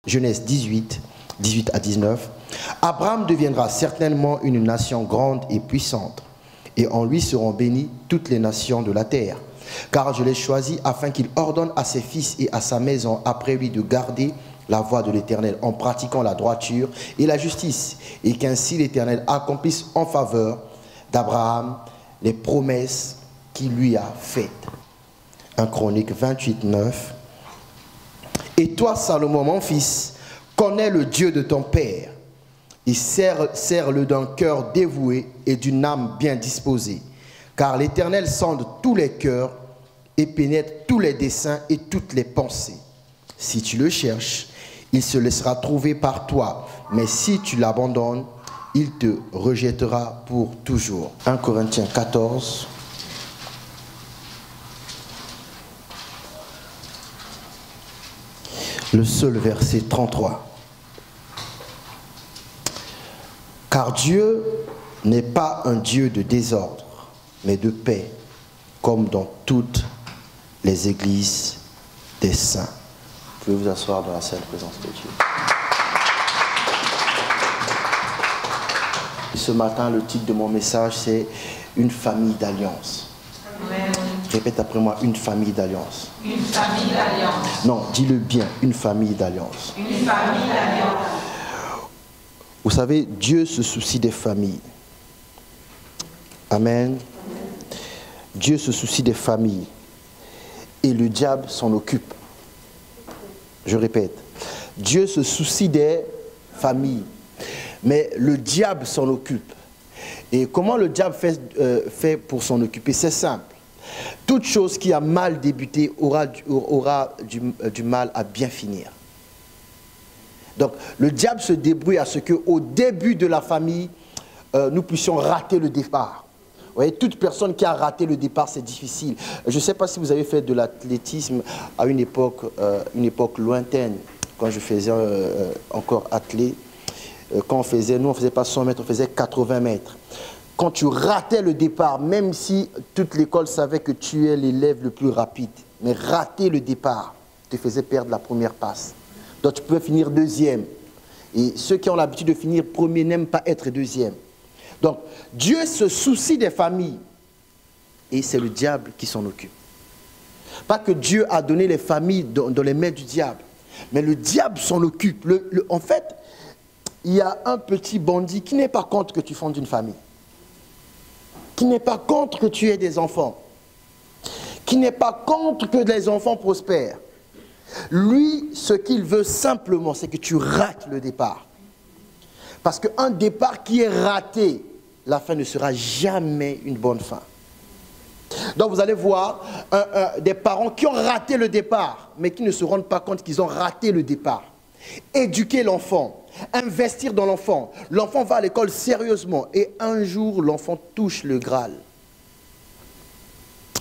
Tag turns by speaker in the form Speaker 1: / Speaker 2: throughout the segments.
Speaker 1: Genèse 18, 18 à 19. Abraham deviendra certainement une nation grande et puissante, et en lui seront bénies toutes les nations de la terre. Car je l'ai choisi afin qu'il ordonne à ses fils et à sa maison après lui de garder la voie de l'Éternel en pratiquant la droiture et la justice, et qu'ainsi l'Éternel accomplisse en faveur d'Abraham les promesses qu'il lui a faites. 1 Chronique 28, 9. Et toi, Salomon, mon fils, connais le Dieu de ton père, et sers-le d'un cœur dévoué et d'une âme bien disposée. Car l'Éternel sonde tous les cœurs et pénètre tous les desseins et toutes les pensées. Si tu le cherches, il se laissera trouver par toi. Mais si tu l'abandonnes, il te rejettera pour toujours. 1 Corinthiens 14. Le seul verset 33. Car Dieu n'est pas un Dieu de désordre, mais de paix, comme dans toutes les églises des saints. Vous pouvez vous asseoir dans la sainte présence de Dieu. Ce matin, le titre de mon message, c'est « Une famille d'alliance ». Répète après moi, une famille d'alliance.
Speaker 2: Une famille d'alliance.
Speaker 1: Non, dis-le bien, une famille d'alliance.
Speaker 2: Une famille d'alliance.
Speaker 1: Vous savez, Dieu se soucie des familles. Amen. Dieu se soucie des familles. Et le diable s'en occupe. Je répète, Dieu se soucie des familles. Mais le diable s'en occupe. Et comment le diable fait pour s'en occuper? C'est simple. Toute chose qui a mal débuté aura du mal à bien finir. Donc, le diable se débrouille à ce qu'au début de la famille, nous puissions rater le départ. Vous voyez, toute personne qui a raté le départ, c'est difficile. Je ne sais pas si vous avez fait de l'athlétisme à une époque lointaine, quand je faisais encore athlète. Quand nous on faisait pas 100 mètres, on faisait 80 mètres. Quand tu ratais le départ, même si toute l'école savait que tu es l'élève le plus rapide, mais rater le départ te faisait perdre la première passe. Donc tu pouvais finir deuxième. Et ceux qui ont l'habitude de finir premier n'aiment pas être deuxième. Donc Dieu se soucie des familles. Et c'est le diable qui s'en occupe. Pas que Dieu a donné les familles dans les mains du diable. Mais le diable s'en occupe. En fait, il y a un petit bandit qui n'est pas contre que tu fondes une famille. Qui n'est pas contre que tu aies des enfants. Qui n'est pas contre que les enfants prospèrent. Lui, ce qu'il veut simplement, c'est que tu rates le départ. Parce qu'un départ qui est raté, la fin ne sera jamais une bonne fin. Donc vous allez voir des parents qui ont raté le départ, mais qui ne se rendent pas compte qu'ils ont raté le départ. Éduquer l'enfant, investir dans l'enfant. L'enfant va à l'école sérieusement et un jour, l'enfant touche le Graal.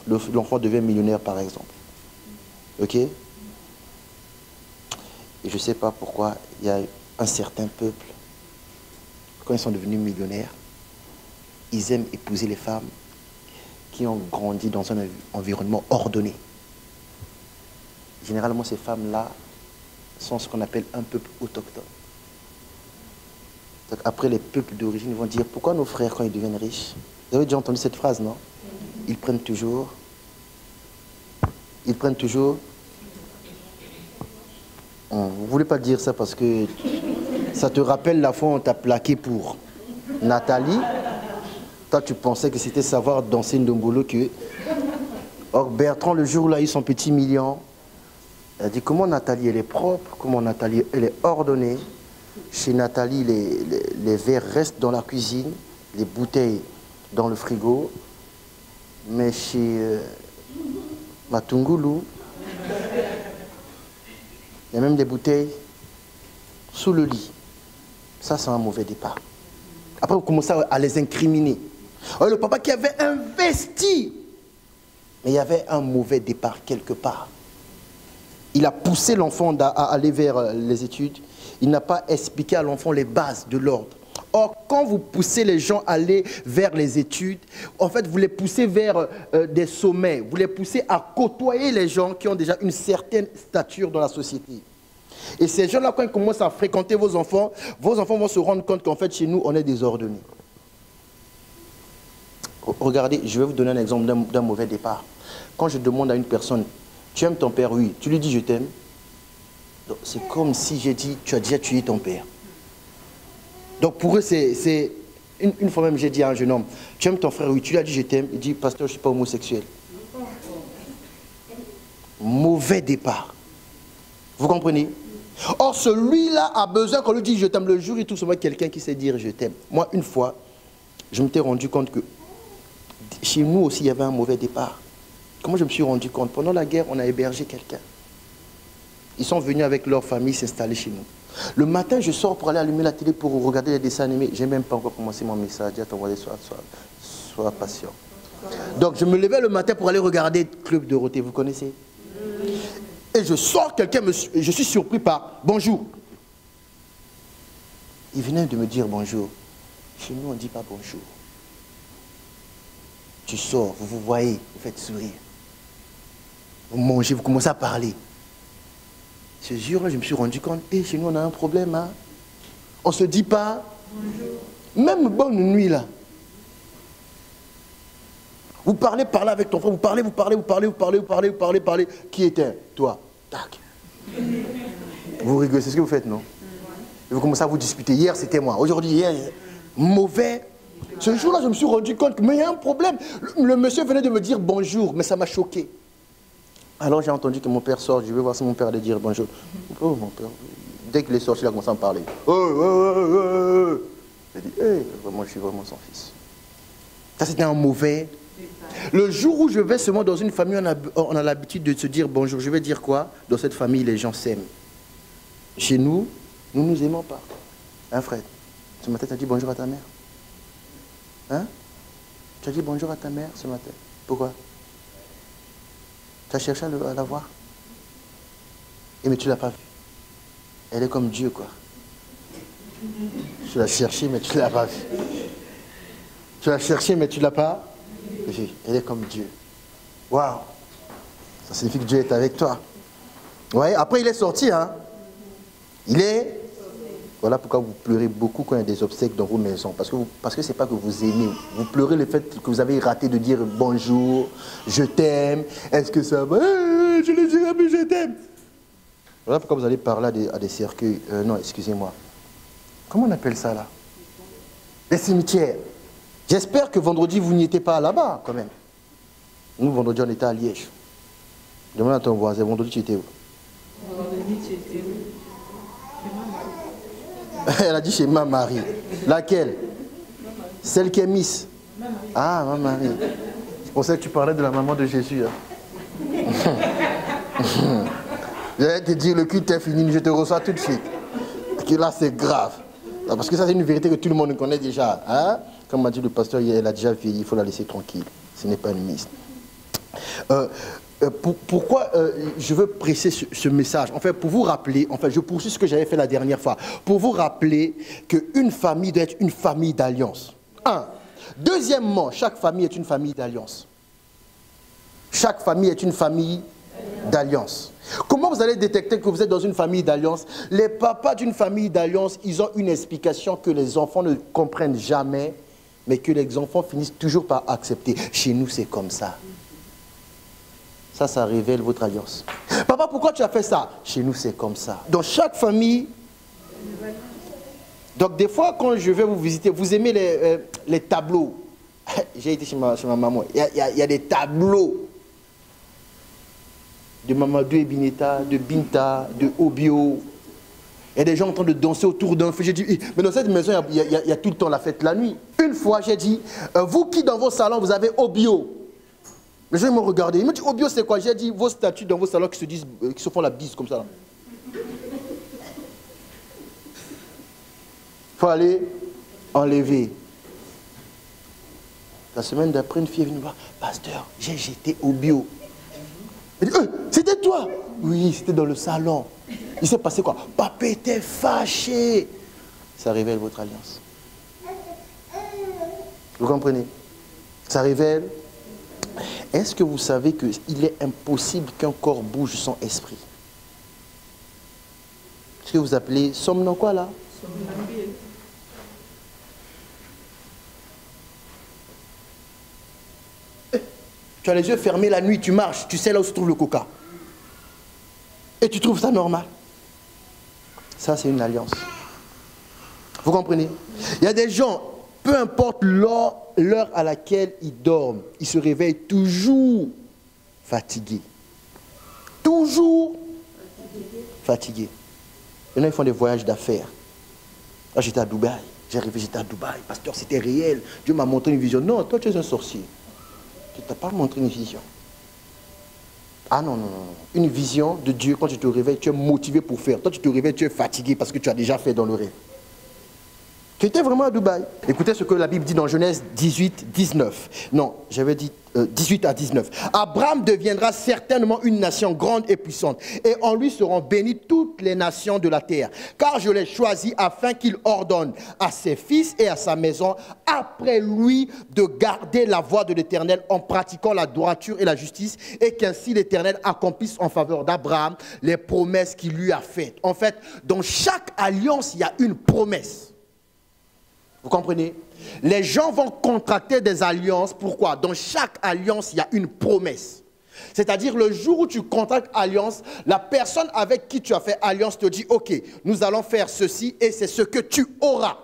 Speaker 1: L'enfant devient millionnaire, par exemple. Ok? Et je ne sais pas pourquoi il y a un certain peuple, quand ils sont devenus millionnaires, ils aiment épouser les femmes qui ont grandi dans un environnement ordonné. Généralement, ces femmes-là sont ce qu'on appelle un peuple autochtone. Donc après, les peuples d'origine vont dire, pourquoi nos frères, quand ils deviennent riches, vous avez déjà entendu cette phrase, non? Ils prennent toujours. Vous ne voulez pas dire ça parce que ça te rappelle la fois où on t'a plaqué pour Nathalie. Toi, tu pensais que c'était savoir danser Ndombolo que... Or, Bertrand, le jour où il a eu son petit million, elle a dit comment Nathalie, elle est propre, comment Nathalie, elle est ordonnée. Chez Nathalie, les verres restent dans la cuisine, les bouteilles dans le frigo. Mais chez Matungulu, il y a même des bouteilles sous le lit. Ça, c'est un mauvais départ. Après, vous commencez à les incriminer. Alors, le papa qui avait investi, mais il y avait un mauvais départ quelque part. Il a poussé l'enfant à aller vers les études. Il n'a pas expliqué à l'enfant les bases de l'ordre. Or, quand vous poussez les gens à aller vers les études, en fait, vous les poussez vers des sommets. Vous les poussez à côtoyer les gens qui ont déjà une certaine stature dans la société. Et ces gens-là, quand ils commencent à fréquenter vos enfants vont se rendre compte qu'en fait, chez nous, on est désordonnés. Regardez, je vais vous donner un exemple d'un mauvais départ. Quand je demande à une personne, tu aimes ton père? Oui. Tu lui dis, je t'aime. C'est comme si j'ai dit, tu as déjà tué ton père. Donc pour eux, c'est une fois même, j'ai dit à un jeune homme, tu aimes ton frère? Oui. Tu lui as dit, je t'aime. Il dit, pasteur, je ne suis pas homosexuel. Mauvais départ. Vous comprenez? Or, celui-là a besoin qu'on lui dise je t'aime le jour et tout. C'est moi quelqu'un qui sait dire je t'aime. Moi, une fois, je m'étais rendu compte que chez nous aussi, il y avait un mauvais départ. Comment je me suis rendu compte? Pendant la guerre, on a hébergé quelqu'un. Ils sont venus avec leur famille s'installer chez nous. Le matin, je sors pour aller allumer la télé pour regarder les dessins animés. Je n'ai même pas encore commencé mon message. Sois patient. Donc, je me levais le matin pour aller regarder Club Dorothée. Vous connaissez? Et je sors, je suis surpris par bonjour. Il venait de me dire bonjour. Chez nous, on ne dit pas bonjour. Tu sors, vous vous voyez, vous faites sourire. Vous mangez, vous commencez à parler. Ce jour-là, je me suis rendu compte, chez nous, on a un problème. Hein? On ne se dit pas bonjour. Même bonne nuit, là. Vous parlez avec ton frère, vous parlez. Qui était? Toi. Tac. Vous rigolez, c'est ce que vous faites, non? Et vous commencez à vous disputer. Hier, c'était moi. Aujourd'hui, hier, mauvais. Ce jour-là, je me suis rendu compte qu'il y a un problème. Le monsieur venait de me dire bonjour, mais ça m'a choqué. Alors j'ai entendu que mon père sort. Je vais voir si mon père allait dire bonjour. Oh, mon père. Dès qu'il est sorti, il a commencé à me parler. J'ai dit, vraiment, je suis vraiment son fils. Ça, c'était un mauvais. Le jour où je vais seulement dans une famille, on a l'habitude de se dire bonjour. Je vais dire quoi? Dans cette famille, les gens s'aiment. Chez nous, nous ne nous aimons pas. Hein, Fred? Ce matin, tu as dit bonjour à ta mère? Hein? Tu as dit bonjour à ta mère ce matin? Pourquoi? Tu as cherché à la voir? Mais tu ne l'as pas vue. Elle est comme Dieu, quoi. Tu l'as cherchée, mais tu ne l'as pas vue. Tu l'as cherchée, mais tu ne l'as pas vue. Elle est comme Dieu. Waouh! Ça signifie que Dieu est avec toi. Ouais, après, il est sorti, hein? Il est... Voilà pourquoi vous pleurez beaucoup quand il y a des obsèques dans vos maisons. Parce que ce n'est pas que vous aimez. Vous pleurez le fait que vous avez raté de dire bonjour, je t'aime, est-ce que ça va? Je ne dirai plus je t'aime. Voilà pourquoi vous allez parler à des cercueils. Non, excusez-moi. Comment on appelle ça là? Les cimetières. J'espère que vendredi, vous n'y étiez pas là-bas quand même. Nous, vendredi, on était à Liège. Demande à ton voisin, vendredi, tu étais où? Vendredi, tu étais où? Elle a dit chez ma Marie. Laquelle? Celle qui est Miss. Ah, ma Marie. Je pensais que tu parlais de la maman de Jésus. Hein. J'allais te dire, le culte est fini, je te reçois tout de suite. Parce que là, c'est grave. Parce que ça, c'est une vérité que tout le monde connaît déjà. Hein? Comme m'a dit le pasteur, elle a déjà vieilli, il faut la laisser tranquille. Ce n'est pas une Miss. Pourquoi je veux presser ce message? En fait, pour vous rappeler, je poursuis ce que j'avais fait la dernière fois, pour vous rappeler qu'une famille doit être une famille d'alliance. Deuxièmement, chaque famille est une famille d'alliance. Chaque famille est une famille d'alliance. Comment vous allez détecter que vous êtes dans une famille d'alliance? Les papas d'une famille d'alliance, ils ont une explication que les enfants ne comprennent jamais, mais que les enfants finissent toujours par accepter. Chez nous, c'est comme ça. Ça révèle votre alliance. Papa, pourquoi tu as fait ça? Chez nous, c'est comme ça. Dans chaque famille... Donc, des fois, quand je vais vous visiter, vous aimez les tableaux. J'ai été chez ma maman. Il y a des tableaux de Mamadou et Bineta, de Binta, de Obio. Il y a des gens en train de danser autour d'un feu. J'ai dit, mais dans cette maison, il y a tout le temps la fête la nuit. Une fois, j'ai dit, vous qui dans vos salons, vous avez Obio. Les gens m'ont regardé. Ils m'ont dit, Obio, c'est quoi? J'ai dit, vos statues dans vos salons qui se font la bise comme ça. Il faut aller enlever. La semaine d'après, une fille est venue me voir. Pasteur, j'ai jeté Obio. Elle dit, c'était toi? Oui, c'était dans le salon. Il s'est passé quoi? Papa était fâché. Ça révèle votre alliance. Vous comprenez? Ça révèle. Est-ce que vous savez qu'il est impossible qu'un corps bouge sans esprit? Ce que vous appelez somnant quoi là?
Speaker 3: Somnambule.
Speaker 1: Tu as les yeux fermés la nuit, tu marches, tu sais là où se trouve le coca. Et tu trouves ça normal. Ça, c'est une alliance. Vous comprenez? Il y a des gens, peu importe l'heure à laquelle ils dorment, ils se réveillent toujours fatigués. Toujours fatigués. Il y en a qui font des voyages d'affaires. Là, j'étais à Dubaï. J'étais à Dubaï. Pasteur, c'était réel. Dieu m'a montré une vision. Non, toi, tu es un sorcier. Tu ne t'as pas montré une vision. Ah non, non, non. Une vision de Dieu, quand tu te réveilles, tu es motivé pour faire. Toi, tu te réveilles, tu es fatigué parce que tu as déjà fait dans le rêve. Tu étais vraiment à Dubaï. Écoutez ce que la Bible dit dans Genèse 18, 19. Non, j'avais dit 18 à 19. Abraham deviendra certainement une nation grande et puissante, et en lui seront bénies toutes les nations de la terre. Car je l'ai choisi afin qu'il ordonne à ses fils et à sa maison après lui de garder la voie de l'Éternel en pratiquant la droiture et la justice, et qu'ainsi l'Éternel accomplisse en faveur d'Abraham les promesses qu'il lui a faites. En fait, dans chaque alliance, il y a une promesse. Vous comprenez? Les gens vont contracter des alliances. Pourquoi? Dans chaque alliance, il y a une promesse. C'est-à-dire, le jour où tu contractes alliance, la personne avec qui tu as fait alliance te dit, ok, nous allons faire ceci et c'est ce que tu auras.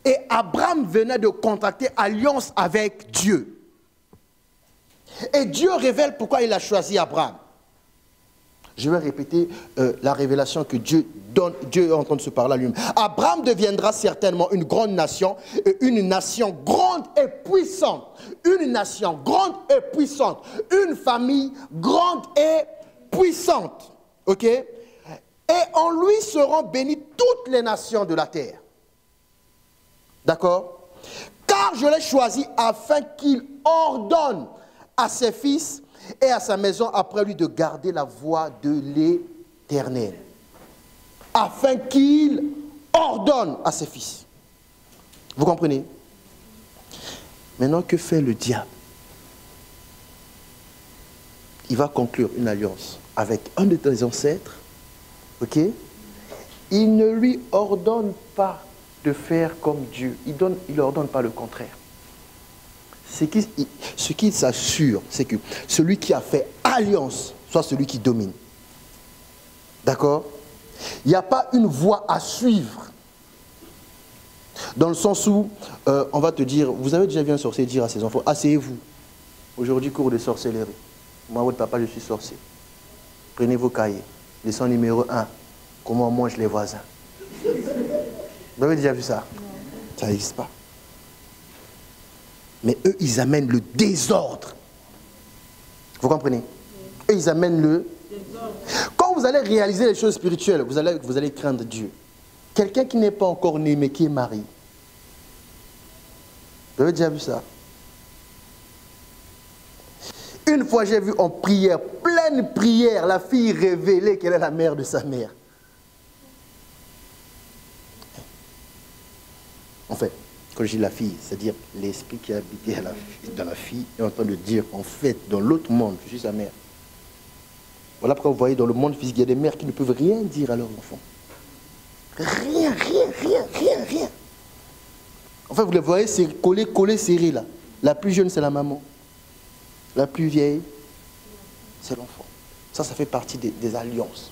Speaker 1: Et Abraham venait de contracter alliance avec Dieu. Et Dieu révèle pourquoi il a choisi Abraham. Je vais répéter la révélation que Dieu donne. Dieu est en train de se parler à lui-même. Abraham deviendra certainement une grande nation, une nation grande et puissante. Une nation grande et puissante. Une famille grande et puissante. Ok? Et en lui seront bénies toutes les nations de la terre. D'accord? Car je l'ai choisi afin qu'il ordonne à ses fils et à sa maison après lui de garder la voie de l'Éternel. Afin qu'il ordonne à ses fils. Vous comprenez? Maintenant, que fait le diable? Il va conclure une alliance avec un de tes ancêtres. Ok? Il ne lui ordonne pas de faire comme Dieu. Il ne ordonne pas le contraire. Ce qui s'assure, c'est que celui qui a fait alliance soit celui qui domine. D'accord? Il n'y a pas une voie à suivre. Dans le sens où, on va te dire, vous avez déjà vu un sorcier dire à ses enfants, asseyez-vous. Aujourd'hui, cours de sorcellerie. Moi, votre papa, je suis sorcier. Prenez vos cahiers. Leçon numéro 1. Comment on mange les voisins. Vous avez déjà vu ça? Ça n'existe pas. Mais eux, ils amènent le désordre. Vous comprenez? Eux, ils amènent le désordre. Quand vous allez réaliser les choses spirituelles, vous allez craindre Dieu. Quelqu'un qui n'est pas encore né, mais qui est marié. Vous avez déjà vu ça? Une fois, j'ai vu en prière, pleine prière, la fille révéler qu'elle est la mère de sa mère. En fait, quand je dis la fille, c'est-à-dire l'esprit qui a habité dans la fille est en train de dire, en fait, dans l'autre monde, je suis sa mère. Voilà pourquoi vous voyez dans le monde physique, il y a des mères qui ne peuvent rien dire à leurs enfants. Rien. En fait, vous les voyez, c'est collé, serré là. La plus jeune, c'est la maman. La plus vieille, c'est l'enfant. Ça fait partie des alliances.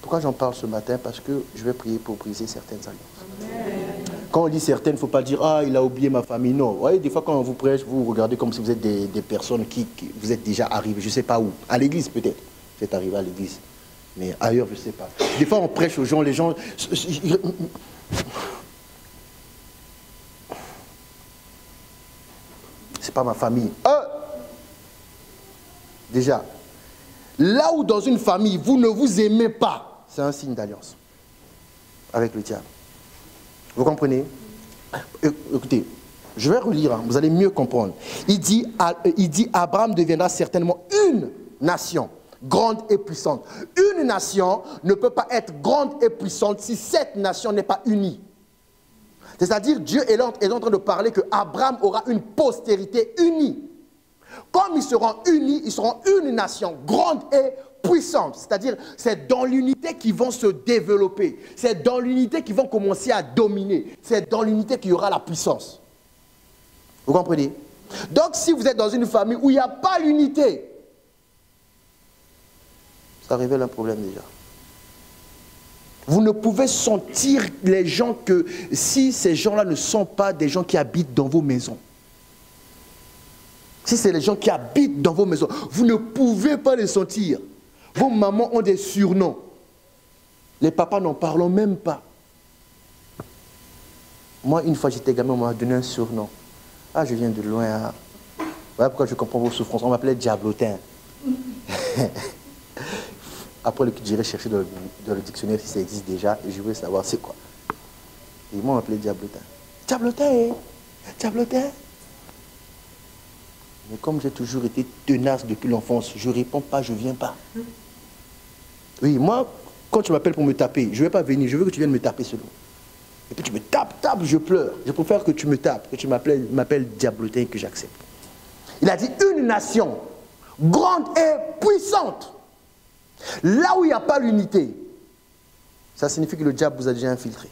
Speaker 1: Pourquoi j'en parle ce matin? Parce que je vais prier pour briser certaines alliances. Amen. Quand on dit certaines, il ne faut pas dire « Ah, il a oublié ma famille ». Non. Vous voyez, des fois, quand on vous prêche, vous regardez comme si vous êtes des personnes qui vous êtes déjà arrivées, je ne sais pas où. À l'église, peut-être. Vous êtes arrivé à l'église. Mais ailleurs, je ne sais pas. Des fois, on prêche aux gens, les gens... C'est pas ma famille. Déjà, là où dans une famille, vous ne vous aimez pas, c'est un signe d'alliance avec le diable. Vous comprenez? Écoutez, je vais relire, hein, vous allez mieux comprendre. Il dit, Abraham deviendra certainement une nation grande et puissante. Une nation ne peut pas être grande et puissante si cette nation n'est pas unie. C'est-à-dire, Dieu est en train de parler que Abraham aura une postérité unie. Comme ils seront unis, ils seront une nation grande et puissantes. C'est-à-dire, c'est dans l'unité qu'ils vont se développer. C'est dans l'unité qu'ils vont commencer à dominer. C'est dans l'unité qu'il y aura la puissance. Vous comprenez? Donc, si vous êtes dans une famille où il n'y a pas l'unité, ça révèle un problème déjà. Vous ne pouvez sentir les gens que si ces gens-là ne sont pas des gens qui habitent dans vos maisons. Si c'est les gens qui habitent dans vos maisons, vous ne pouvez pas les sentir. Vos mamans ont des surnoms. Les papas n'en parlons même pas. Moi, une fois j'étais gamin, on m'a donné un surnom. Ah, je viens de loin. Hein. Voilà pourquoi je comprends vos souffrances. On m'appelait Diablotin. Après, j'irai chercher dans le dictionnaire si ça existe déjà et je veux savoir c'est quoi. Et ils m'ont appelé Diablotin. Diablotin, hein? Diablotin. Mais comme j'ai toujours été tenace depuis l'enfance, je ne réponds pas, je ne viens pas. Oui, moi, quand tu m'appelles pour me taper, je ne vais pas venir, je veux que tu viennes me taper seulement. Et puis tu me tapes, je pleure. Je préfère que tu me tapes, que tu m'appelles Diablotin et que j'accepte. Il a dit une nation grande et puissante. Là où il n'y a pas l'unité, ça signifie que le diable vous a déjà infiltré.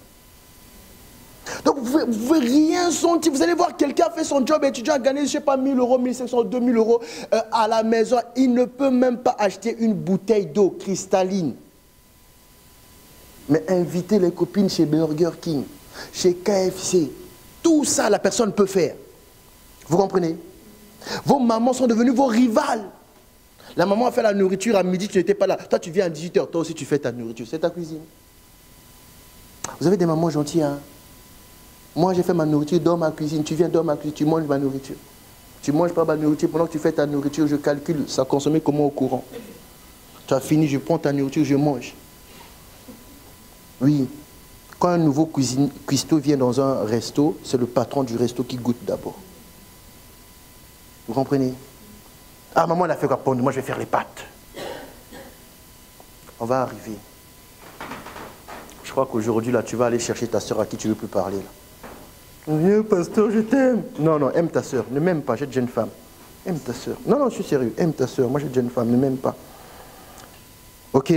Speaker 1: Donc vous ne pouvez rien sentir. Vous allez voir quelqu'un fait son job étudiant, gagner, je ne sais pas, 1000 euros, 1500, 2000 euros à la maison. Il ne peut même pas acheter une bouteille d'eau cristalline. Mais inviter les copines chez Burger King, chez KFC, tout ça, la personne peut faire. Vous comprenez? Vos mamans sont devenues vos rivales. La maman a fait la nourriture à midi, tu n'étais pas là. Toi, tu viens à 18h, toi aussi tu fais ta nourriture. C'est ta cuisine. Vous avez des mamans gentilles, hein? Moi, j'ai fait ma nourriture dans ma cuisine. Tu viens dans ma cuisine, tu manges ma nourriture. Tu ne manges pas ma nourriture. Pendant que tu fais ta nourriture, je calcule, ça consommait comment au courant. Tu as fini, je prends ta nourriture, je mange. Oui. Quand un nouveau cuistot vient dans un resto, c'est le patron du resto qui goûte d'abord. Vous comprenez? Ah, maman, elle a fait quoi? Moi, je vais faire les pâtes. On va arriver. Je crois qu'aujourd'hui, là, tu vas aller chercher ta soeur à qui tu ne veux plus parler. Là. Oui, pasteur, je t'aime. Non, non, aime ta soeur. Ne m'aime pas, j'ai de jeune femme. Aime ta soeur. Non, non, je suis sérieux. Aime ta soeur. Moi, j'ai de jeune femme. Ne m'aime pas. Ok?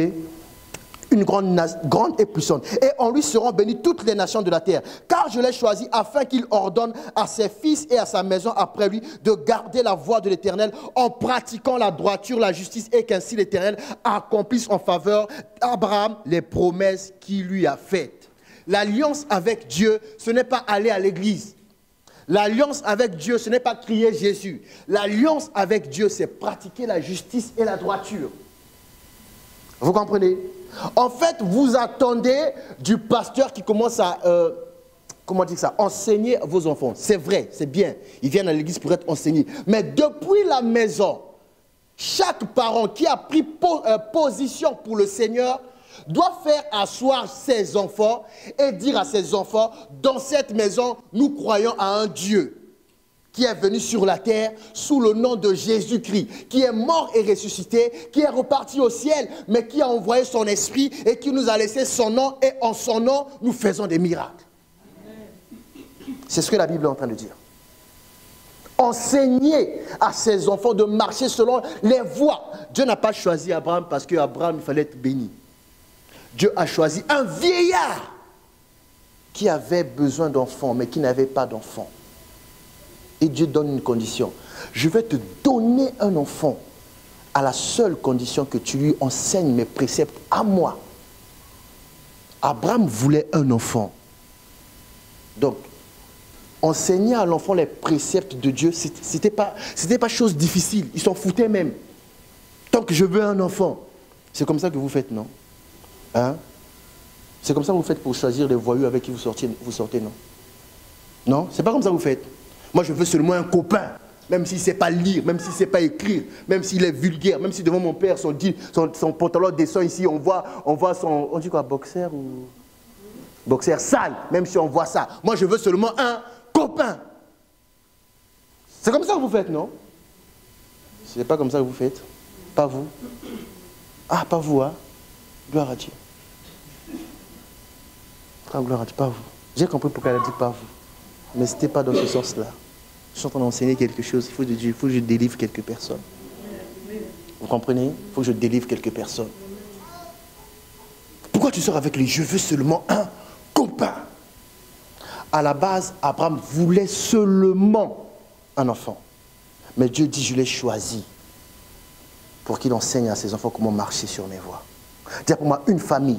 Speaker 1: Une grande et puissante. Et en lui seront bénies toutes les nations de la terre. Car je l'ai choisi afin qu'il ordonne à ses fils et à sa maison après lui de garder la voie de l'Éternel en pratiquant la droiture, la justice et qu'ainsi l'Éternel accomplisse en faveur d'Abraham les promesses qu'il lui a faites. L'alliance avec Dieu, ce n'est pas aller à l'église. L'alliance avec Dieu, ce n'est pas crier Jésus. L'alliance avec Dieu, c'est pratiquer la justice et la droiture. Vous comprenez? En fait, vous attendez du pasteur qui commence à, enseigner vos enfants. C'est vrai, c'est bien. Ils viennent à l'église pour être enseignés. Mais depuis la maison, chaque parent qui a pris position pour le Seigneur doit faire asseoir ses enfants et dire à ses enfants, dans cette maison, nous croyons à un Dieu qui est venu sur la terre sous le nom de Jésus-Christ, qui est mort et ressuscité, qui est reparti au ciel, mais qui a envoyé son esprit et qui nous a laissé son nom, et en son nom, nous faisons des miracles. C'est ce que la Bible est en train de dire. Enseigner à ses enfants de marcher selon les voies. Dieu n'a pas choisi Abraham parce qu'Abraham, il fallait être béni. Dieu a choisi un vieillard qui avait besoin d'enfants, mais qui n'avait pas d'enfants. Et Dieu donne une condition. Je vais te donner un enfant à la seule condition que tu lui enseignes mes préceptes à moi. Abraham voulait un enfant. Donc, enseigner à l'enfant les préceptes de Dieu, ce n'était pas chose difficile. Ils s'en foutaient même. Tant que je veux un enfant. C'est comme ça que vous faites, non? Hein? C'est comme ça que vous faites pour choisir les voyous avec qui vous sortez, non? Non? C'est pas comme ça que vous faites. Moi, je veux seulement un copain, même s'il ne sait pas lire, même s'il ne sait pas écrire, même s'il est vulgaire, même si devant mon père, son pantalon descend ici, on voit son, on dit quoi, boxer ou... Boxer sale, même si on voit ça. Moi, je veux seulement un copain. C'est comme ça que vous faites, non? Ce n'est pas comme ça que vous faites. Pas vous. Ah, pas vous, hein? Gloire à Dieu. Ah, gloire à Dieu, pas vous. J'ai compris pourquoi elle a dit pas vous. Mais ce n'était pas dans ce sens-là. Je suis en train d'enseigner quelque chose. Il faut que je délivre quelques personnes. Vous comprenez? Il faut que je délivre quelques personnes. Pourquoi tu sors avec lui? Je veux seulement un copain. À la base, Abraham voulait seulement un enfant. Mais Dieu dit, je l'ai choisi pour qu'il enseigne à ses enfants comment marcher sur mes voies. Dire pour moi, une famille,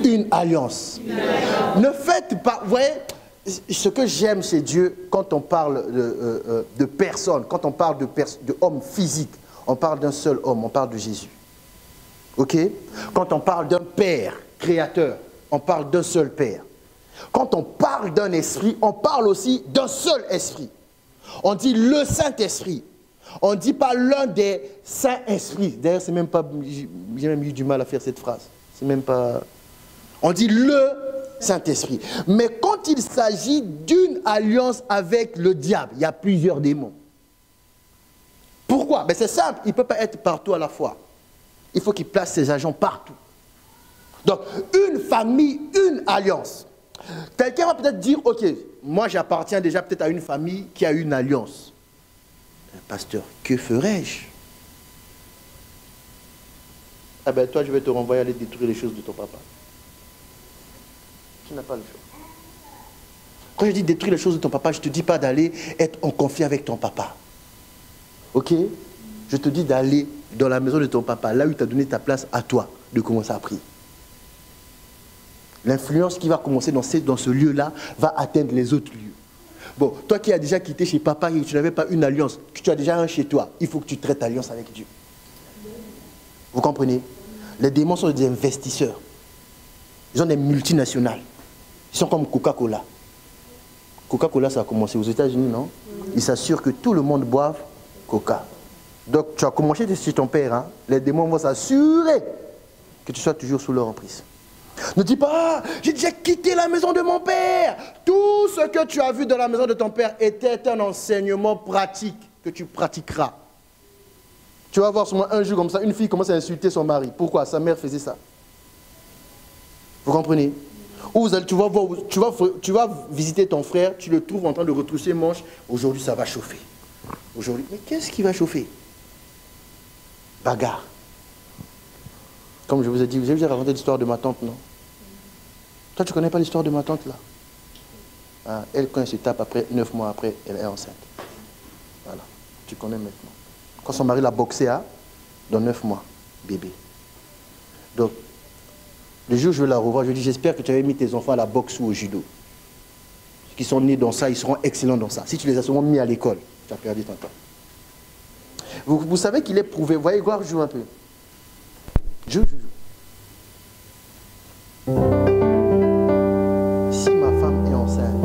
Speaker 1: une alliance. Ne faites pas, vous voyez, ce que j'aime chez Dieu, quand on parle de personnes, quand on parle de hommes physiques, on parle d'un seul homme, on parle de Jésus. Ok? Quand on parle d'un Père créateur, on parle d'un seul Père. Quand on parle d'un esprit, on parle aussi d'un seul esprit. On dit le Saint-Esprit. On ne dit pas l'un des Saints-Esprits. D'ailleurs, c'est même pas. J'ai même eu du mal à faire cette phrase. C'est même pas. On dit le Saint-Esprit. Mais quand il s'agit d'une alliance avec le diable, il y a plusieurs démons. Pourquoi? Ben c'est simple, il ne peut pas être partout à la fois. Il faut qu'il place ses agents partout. Donc, une famille, une alliance. Quelqu'un va peut-être dire, ok, moi j'appartiens déjà peut-être à une famille qui a une alliance. Pasteur, que ferais-je? Ah ben toi, je vais te renvoyer à aller détruire les choses de ton papa. Tu n'as pas le choix. Quand je dis détruire les choses de ton papa, je ne te dis pas d'aller être en conflit avec ton papa. Ok? Je te dis d'aller dans la maison de ton papa, là où il t'a donné ta place à toi, de commencer à prier. L'influence qui va commencer dans ce lieu-là va atteindre les autres lieux. Bon, toi qui as déjà quitté chez papa et tu n'avais pas une alliance, que tu as déjà un chez toi, il faut que tu traites alliance avec Dieu. Vous comprenez? Les démons sont des investisseurs. Ils ont des multinationales. Ils sont comme Coca-Cola. Coca-Cola, ça a commencé aux États-Unis, non? Ils s'assurent que tout le monde boive Coca. Donc, tu as commencé chez ton père, hein? Les démons vont s'assurer que tu sois toujours sous leur emprise. Ne dis pas, j'ai déjà quitté la maison de mon père. Tout ce que tu as vu dans la maison de ton père était un enseignement pratique que tu pratiqueras. Tu vas voir souvent un jour comme ça, une fille commence à insulter son mari. Pourquoi? Sa mère faisait ça. Vous comprenez? Ou tu vas visiter ton frère, tu le trouves en train de retrousser les manches. Aujourd'hui, ça va chauffer. Aujourd'hui, mais qu'est-ce qui va chauffer? Bagarre. Comme je vous ai dit, vous avez raconté l'histoire de ma tante, non? Toi, tu ne connais pas l'histoire de ma tante, là? Ah, elle, quand elle se tape, après, 9 mois après, elle est enceinte. Voilà, tu connais maintenant. Quand son mari l'a boxé, dans 9 mois, bébé. Donc, le jour où je vais la revoir, je lui dis, j'espère que tu avais mis tes enfants à la boxe ou au judo. Ceux qui sont nés dans ça, ils seront excellents dans ça. Si tu les as seulement mis à l'école, tu as perdu ton temps. Vous savez qu'il est prouvé. Vous voyez, voir, je joue un peu. Je joue. Si ma femme est enceinte,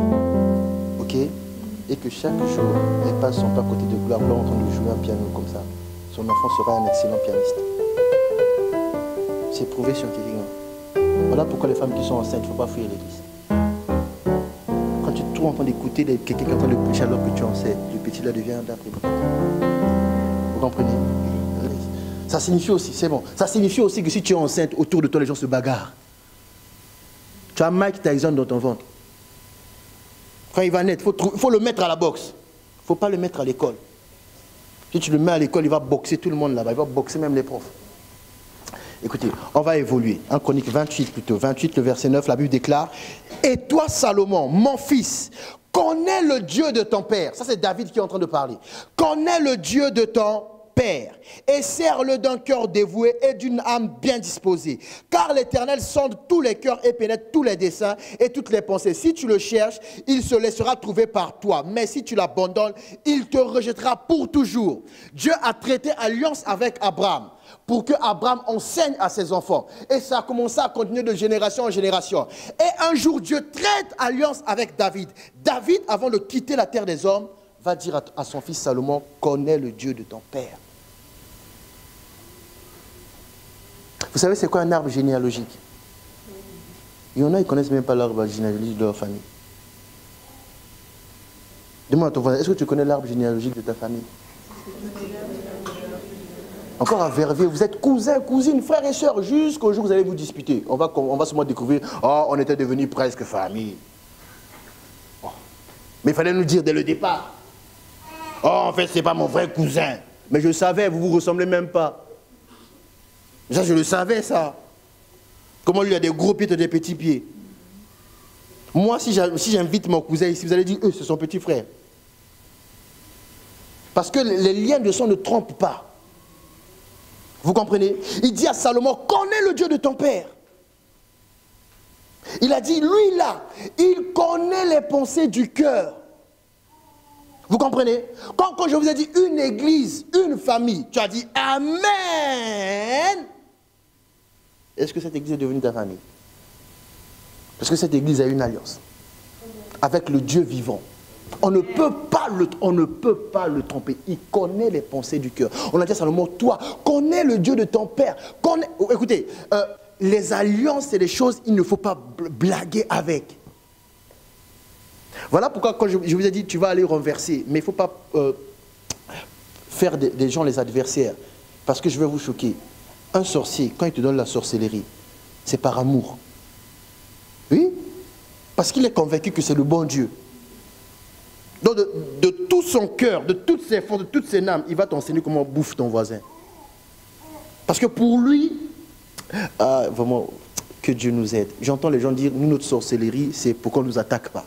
Speaker 1: ok, et que chaque jour, elle passe son pas à côté de gloire, en train de jouer un piano comme ça, son enfant sera un excellent pianiste. C'est prouvé scientifiquement. Voilà pourquoi les femmes qui sont enceintes, il ne faut pas fuir l'église. Quand tu te trouves en train d'écouter quelqu'un qui est en train de prêcher alors que tu es enceinte, le petit là devient un d'après. Vous comprenez? Ça signifie aussi, c'est bon, ça signifie aussi que si tu es enceinte, autour de toi, les gens se bagarrent. Tu as Mike Tyson dans ton ventre. Quand il va naître, il faut le mettre à la boxe. Il ne faut pas le mettre à l'école. Si tu le mets à l'école, il va boxer tout le monde là-bas. Il va boxer même les profs. Écoutez, on va évoluer. En Chronique 28 plutôt, 28, le verset 9, la Bible déclare « Et toi, Salomon, mon fils, connais le Dieu de ton père. » Ça, c'est David qui est en train de parler. « Connais le Dieu de ton père et sers-le d'un cœur dévoué et d'une âme bien disposée. Car l'Éternel sonde tous les cœurs et pénètre tous les desseins et toutes les pensées. Si tu le cherches, il se laissera trouver par toi. Mais si tu l'abandonnes, il te rejettera pour toujours. » Dieu a traité alliance avec Abraham pour que Abraham enseigne à ses enfants. Et ça a commencé à continuer de génération en génération. Et un jour, Dieu traite alliance avec David. David, avant de quitter la terre des hommes, va dire à son fils Salomon, connais le Dieu de ton père. Vous savez, c'est quoi un arbre généalogique? Il y en a, ils ne connaissent même pas l'arbre généalogique de leur famille. Demande à ton voisin, est-ce que tu connais l'arbre généalogique de ta famille? Encore à Verviers, vous êtes cousins, cousines, frères et sœurs, jusqu'au jour où vous allez vous disputer. On va seulement découvrir, oh, on était devenus presque famille. Oh. Mais il fallait nous dire dès le départ. Oh, en fait, ce n'est pas mon vrai cousin. Mais je savais, vous ne vous ressemblez même pas. Ça, je le savais, ça. Comment lui a des gros pieds et des petits pieds. Moi, si j'invite mon cousin ici, vous allez dire, c'est son petit frère. Parce que les liens de sang ne trompent pas. Vous comprenez? Il dit à Salomon, connais le Dieu de ton père. Il a dit, lui là, il connaît les pensées du cœur. Vous comprenez? Quand je vous ai dit une église, une famille, tu as dit Amen. Est-ce que cette église est devenue ta famille? Parce que cette église a une alliance avec le Dieu vivant. On ne peut pas le tromper. Il connaît les pensées du cœur. On a dit à Salomon, toi, connais le Dieu de ton père. Écoutez, les alliances, c'est des choses, il ne faut pas blaguer avec. Voilà pourquoi quand je vous ai dit, tu vas aller renverser, mais il ne faut pas faire des gens les adversaires. Parce que je vais vous choquer. Un sorcier, quand il te donne la sorcellerie, c'est par amour. Oui, parce qu'il est convaincu que c'est le bon Dieu. Donc de tout son cœur, de toutes ses forces, de toutes ses âmes, il va t'enseigner comment bouffe ton voisin. Parce que pour lui, vraiment, que Dieu nous aide. J'entends les gens dire, nous, notre sorcellerie, c'est pour qu'on ne nous attaque pas.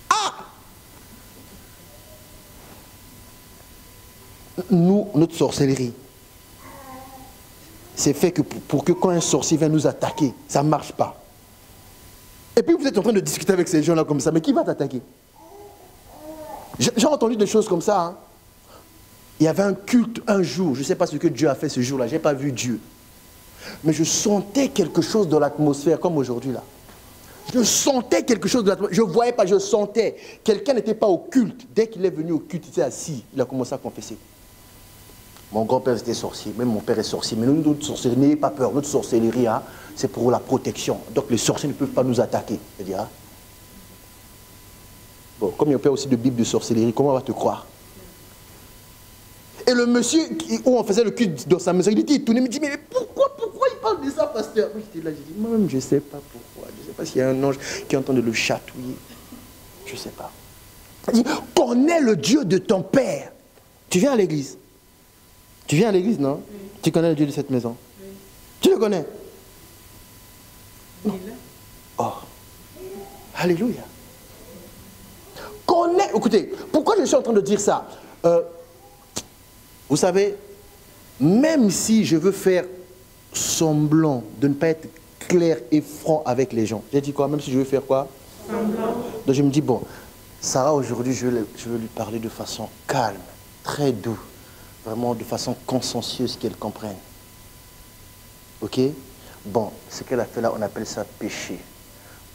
Speaker 1: Ah! Nous, notre sorcellerie, c'est fait que pour que quand un sorcier vient nous attaquer, ça ne marche pas. Et puis vous êtes en train de discuter avec ces gens-là comme ça, mais qui va t'attaquer? J'ai entendu des choses comme ça. Hein. Il y avait un culte un jour, je ne sais pas ce que Dieu a fait ce jour-là, je n'ai pas vu Dieu. Mais je sentais quelque chose dans l'atmosphère, comme aujourd'hui là. Je sentais quelque chose de l'atmosphère, je ne voyais pas, je sentais. Quelqu'un n'était pas au culte. Dès qu'il est venu au culte, il était assis, il a commencé à confesser. Mon grand-père était sorcier, même mon père est sorcier. Mais nous, notre sorcellerie, n'ayez pas peur, notre sorcellerie, hein, c'est pour la protection. Donc les sorciers ne peuvent pas nous attaquer. C'est-à-dire, hein. Bon, comme il y a aussi de Bible de sorcellerie, comment on va te croire? Et le monsieur où on faisait le culte dans sa maison, il tournait, il me dit, mais pourquoi il parle de ça, pasteur? Moi j'étais là, j'ai dit, moi-même je ne sais pas pourquoi. Je ne sais pas s'il y a un ange qui est en train de le chatouiller. Je ne sais pas. Il dit, connais le Dieu de ton père. Tu viens à l'église? Tu viens à l'église, non? Oui. Tu connais le Dieu de cette maison? Oui. Tu le connais? Non. Oh. Alléluia. Écoutez, pourquoi je suis en train de dire ça? Vous savez, même si je veux faire semblant de ne pas être clair et franc avec les gens, j'ai dit quoi? Même si je veux faire quoi? Semblant. Donc je me dis, bon, Sarah, aujourd'hui, je veux lui parler de façon calme, très douce, vraiment de façon consciencieuse, qu'elle comprenne. Ok? Bon, ce qu'elle a fait là, on appelle ça péché.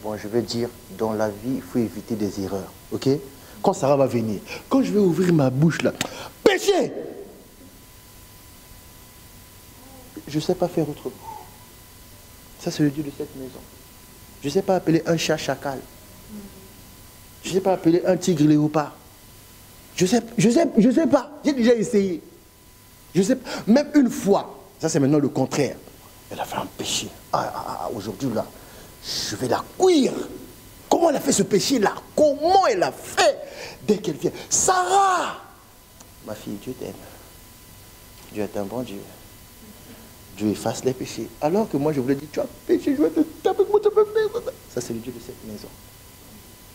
Speaker 1: Bon, je veux dire, dans la vie, il faut éviter des erreurs. Ok? Quand Sarah va venir, quand je vais ouvrir ma bouche là, péché! Je ne sais pas faire autrement. Ça, c'est le Dieu de cette maison. Je ne sais pas appeler un chat chacal. Je ne sais pas appeler un tigre léopard. Je sais pas. J'ai déjà essayé. Je sais pas. Même une fois, ça c'est maintenant le contraire. Elle a fait un péché. Aujourd'hui là, je vais la cuire. Comment elle a fait ce péché-là? Comment elle a fait? Dès qu'elle vient, Sarah! Ma fille, Dieu t'aime. Dieu est un bon Dieu. Dieu efface les péchés. Alors que moi, je voulais dire, tu as péché, je vais te taper, comment tu peux faire? Ça, c'est le Dieu de cette maison.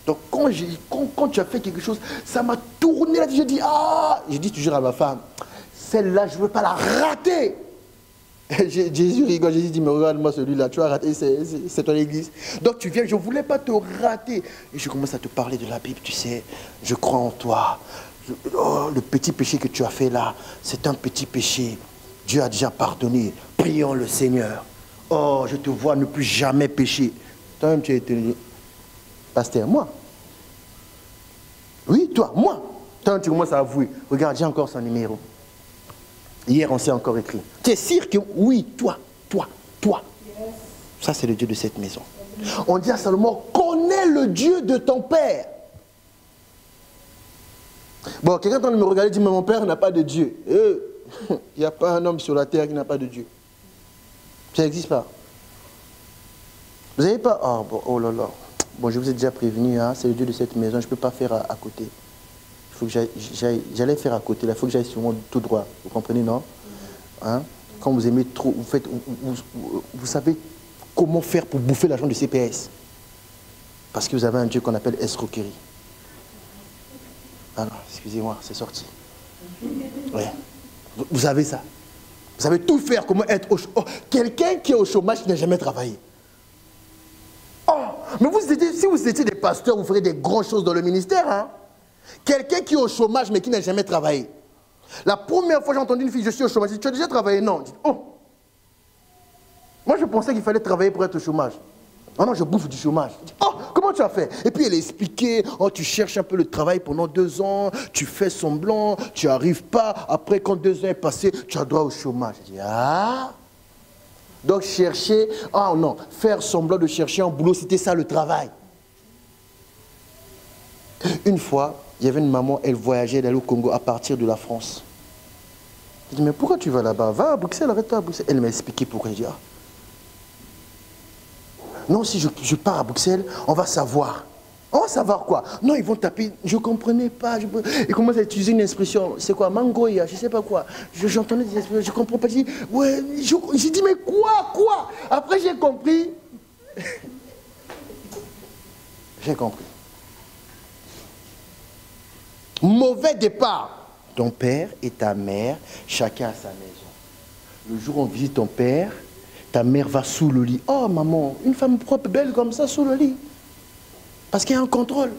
Speaker 1: Donc, quand tu as fait quelque chose, ça m'a tourné là. J'ai dit, je dis toujours à ma femme, celle-là, je ne veux pas la rater. Jésus rigole, Jésus dit, mais regarde-moi celui-là, tu as raté, c'est ton église. Donc tu viens, je ne voulais pas te rater. Et je commence à te parler de la Bible, tu sais, je crois en toi. Le petit péché que tu as fait là, c'est un petit péché. Dieu a déjà pardonné. Prions le Seigneur. Oh, je te vois ne plus jamais pécher. Toi-même, tu es étonné. Pasteur, moi? Oui, toi, moi. Toi, tu commences à avouer. Regarde, j'ai encore son numéro. Hier, on s'est encore écrit. Tu es sûr que oui, toi. Yes. Ça, c'est le Dieu de cette maison. On dit à Salomon, connais le Dieu de ton père. Bon, quelqu'un est en train de me regarder et dit, mais mon père n'a pas de Dieu. Il n'y a pas un homme sur la terre qui n'a pas de Dieu. Ça n'existe pas. Vous n'avez pas... Oh là là. Bon, je vous ai déjà prévenu, hein, c'est le Dieu de cette maison, je ne peux pas faire à côté. Il faut que j'allais faire à côté, là, il faut que j'aille sur mon tout droit. Vous comprenez, non? Hein? Quand vous aimez trop, vous savez comment faire pour bouffer l'argent du CPS. Parce que vous avez un Dieu qu'on appelle escroquerie. Ah non, excusez-moi, c'est sorti. Ouais. Vous avez ça. Vous savez tout faire, comment être au chômage. Oh, quelqu'un qui est au chômage qui n'a jamais travaillé. Oh, mais si vous étiez des pasteurs, vous ferez des grandes choses dans le ministère. Hein? Quelqu'un qui est au chômage mais qui n'a jamais travaillé. La première fois que j'ai entendu une fille, je suis au chômage, je dis, tu as déjà travaillé? Non. Je dis, oh. Moi je pensais qu'il fallait travailler pour être au chômage. Ah non, je bouffe du chômage. Je dis, oh, comment tu as fait? Et puis elle expliquait, oh, tu cherches un peu le travail pendant 2 ans, tu fais semblant, tu n'arrives pas. Après, quand 2 ans est passé, tu as droit au chômage. Je dis, ah. Donc chercher, ah non, faire semblant de chercher un boulot, c'était ça le travail. Une fois, il y avait une maman, elle voyageait, elle allait au Congo à partir de la France. Je dis, mais pourquoi tu vas là-bas? Va à Bruxelles, arrête-toi à Bruxelles. Elle m'a expliqué pourquoi. Je dis, ah. Non, si je pars à Bruxelles, on va savoir. On va savoir quoi? Non, ils vont taper. Je ne comprenais pas. Ils commencent à utiliser une expression. C'est quoi? Mangoya, je ne sais pas quoi. J'entendais des expressions, je ne comprends pas. Je dis, ouais, j'ai dit, mais quoi? Après, j'ai compris. J'ai compris. Mauvais départ. Ton père et ta mère, chacun à sa maison. Le jour où on visite ton père, ta mère va sous le lit. Oh maman, une femme propre, belle comme ça, sous le lit. Parce qu'il y a un contrôle.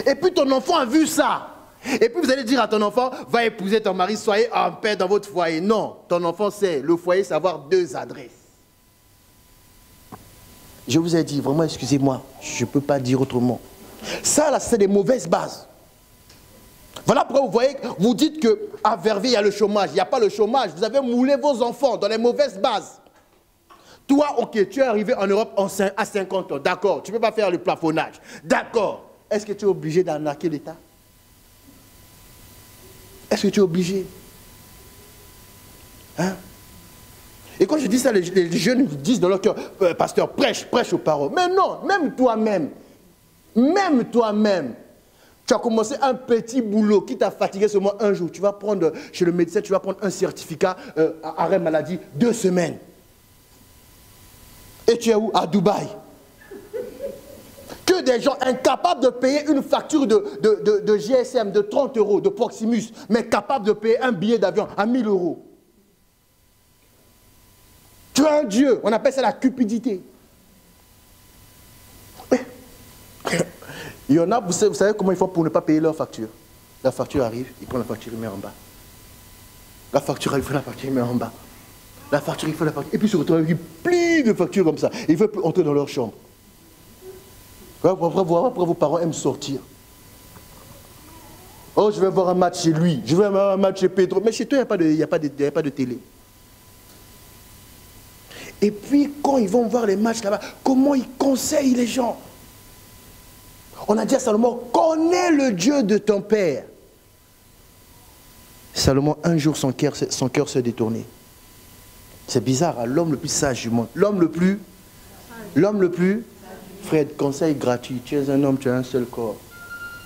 Speaker 1: Et puis ton enfant a vu ça. Et puis vous allez dire à ton enfant, va épouser ton mari, soyez en paix dans votre foyer. Non, ton enfant sait, le foyer, c'est avoir 2 adresses. Je vous ai dit, vraiment, excusez-moi, je ne peux pas dire autrement. Ça, là, c'est des mauvaises bases. Voilà pourquoi vous voyez, vous dites qu'à Verviers, il y a le chômage. Il n'y a pas le chômage. Vous avez moulé vos enfants dans les mauvaises bases. Toi, ok, tu es arrivé en Europe à 50 ans. D'accord, tu ne peux pas faire le plafonnage. D'accord. Est-ce que tu es obligé d'arnaquer l'État? Est-ce que tu es obligé? Hein? Et quand je dis ça, les jeunes disent dans leur cœur, pasteur, prêche aux paroles. Mais non, même toi-même, tu as commencé un petit boulot qui t'a fatigué seulement un jour. Tu vas prendre chez le médecin, tu vas prendre un certificat arrêt maladie, 2 semaines. Et tu es où? À Dubaï. Que des gens incapables de payer une facture de GSM de 30 € de Proximus, mais capables de payer un billet d'avion à 1000 €. Tu es un Dieu, on appelle ça la cupidité. Il y en a, vous savez comment ils font pour ne pas payer leur facture? La facture arrive, ils prennent la facture, ils mettent en bas. La facture arrive, ils prennent la facture, ils mettent en bas. La facture, il faut la facture. Et puis se retrouve avec plein de factures comme ça. Ils ne veulent plus entrer dans leur chambre. Après, vos parents aiment sortir. Oh, je vais voir un match chez lui. Je vais voir un match chez Pedro. Mais chez toi, il n'y a pas de télé. Et puis, quand ils vont voir les matchs là-bas, comment ils conseillent les gens? On a dit à Salomon, connais le Dieu de ton père. Salomon, un jour, son cœur s'est détourné. C'est bizarre, hein? L'homme le plus sage du monde. L'homme le plus, Fred, conseil gratuit. Tu es un homme, tu as un seul corps.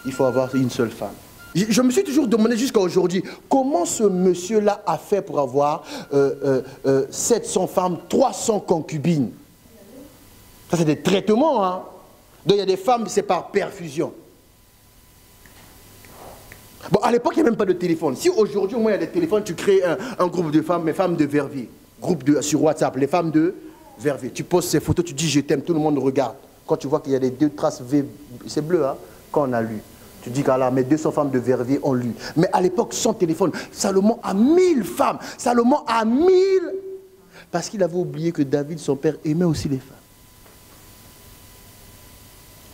Speaker 1: Il faut avoir une seule femme. Je me suis toujours demandé jusqu'à aujourd'hui, comment ce monsieur-là a fait pour avoir 700 femmes, 300 concubines. Ça, c'est des traitements, hein. Donc, il y a des femmes, c'est par perfusion. Bon, à l'époque, il n'y a même pas de téléphone. Si aujourd'hui, au moins, il y a des téléphones, tu crées un groupe de femmes, mais femmes de Verviers. Sur WhatsApp, les femmes de Verviers. Tu postes ces photos, tu dis je t'aime, tout le monde regarde. Quand tu vois qu'il y a les 2 traces V, c'est bleu, hein, quand on a lu. Tu dis qu'à mes 200 femmes de Verviers ont lu. Mais à l'époque, sans téléphone, Salomon a 1000 femmes. Salomon a 1000. Parce qu'il avait oublié que David, son père, aimait aussi les femmes.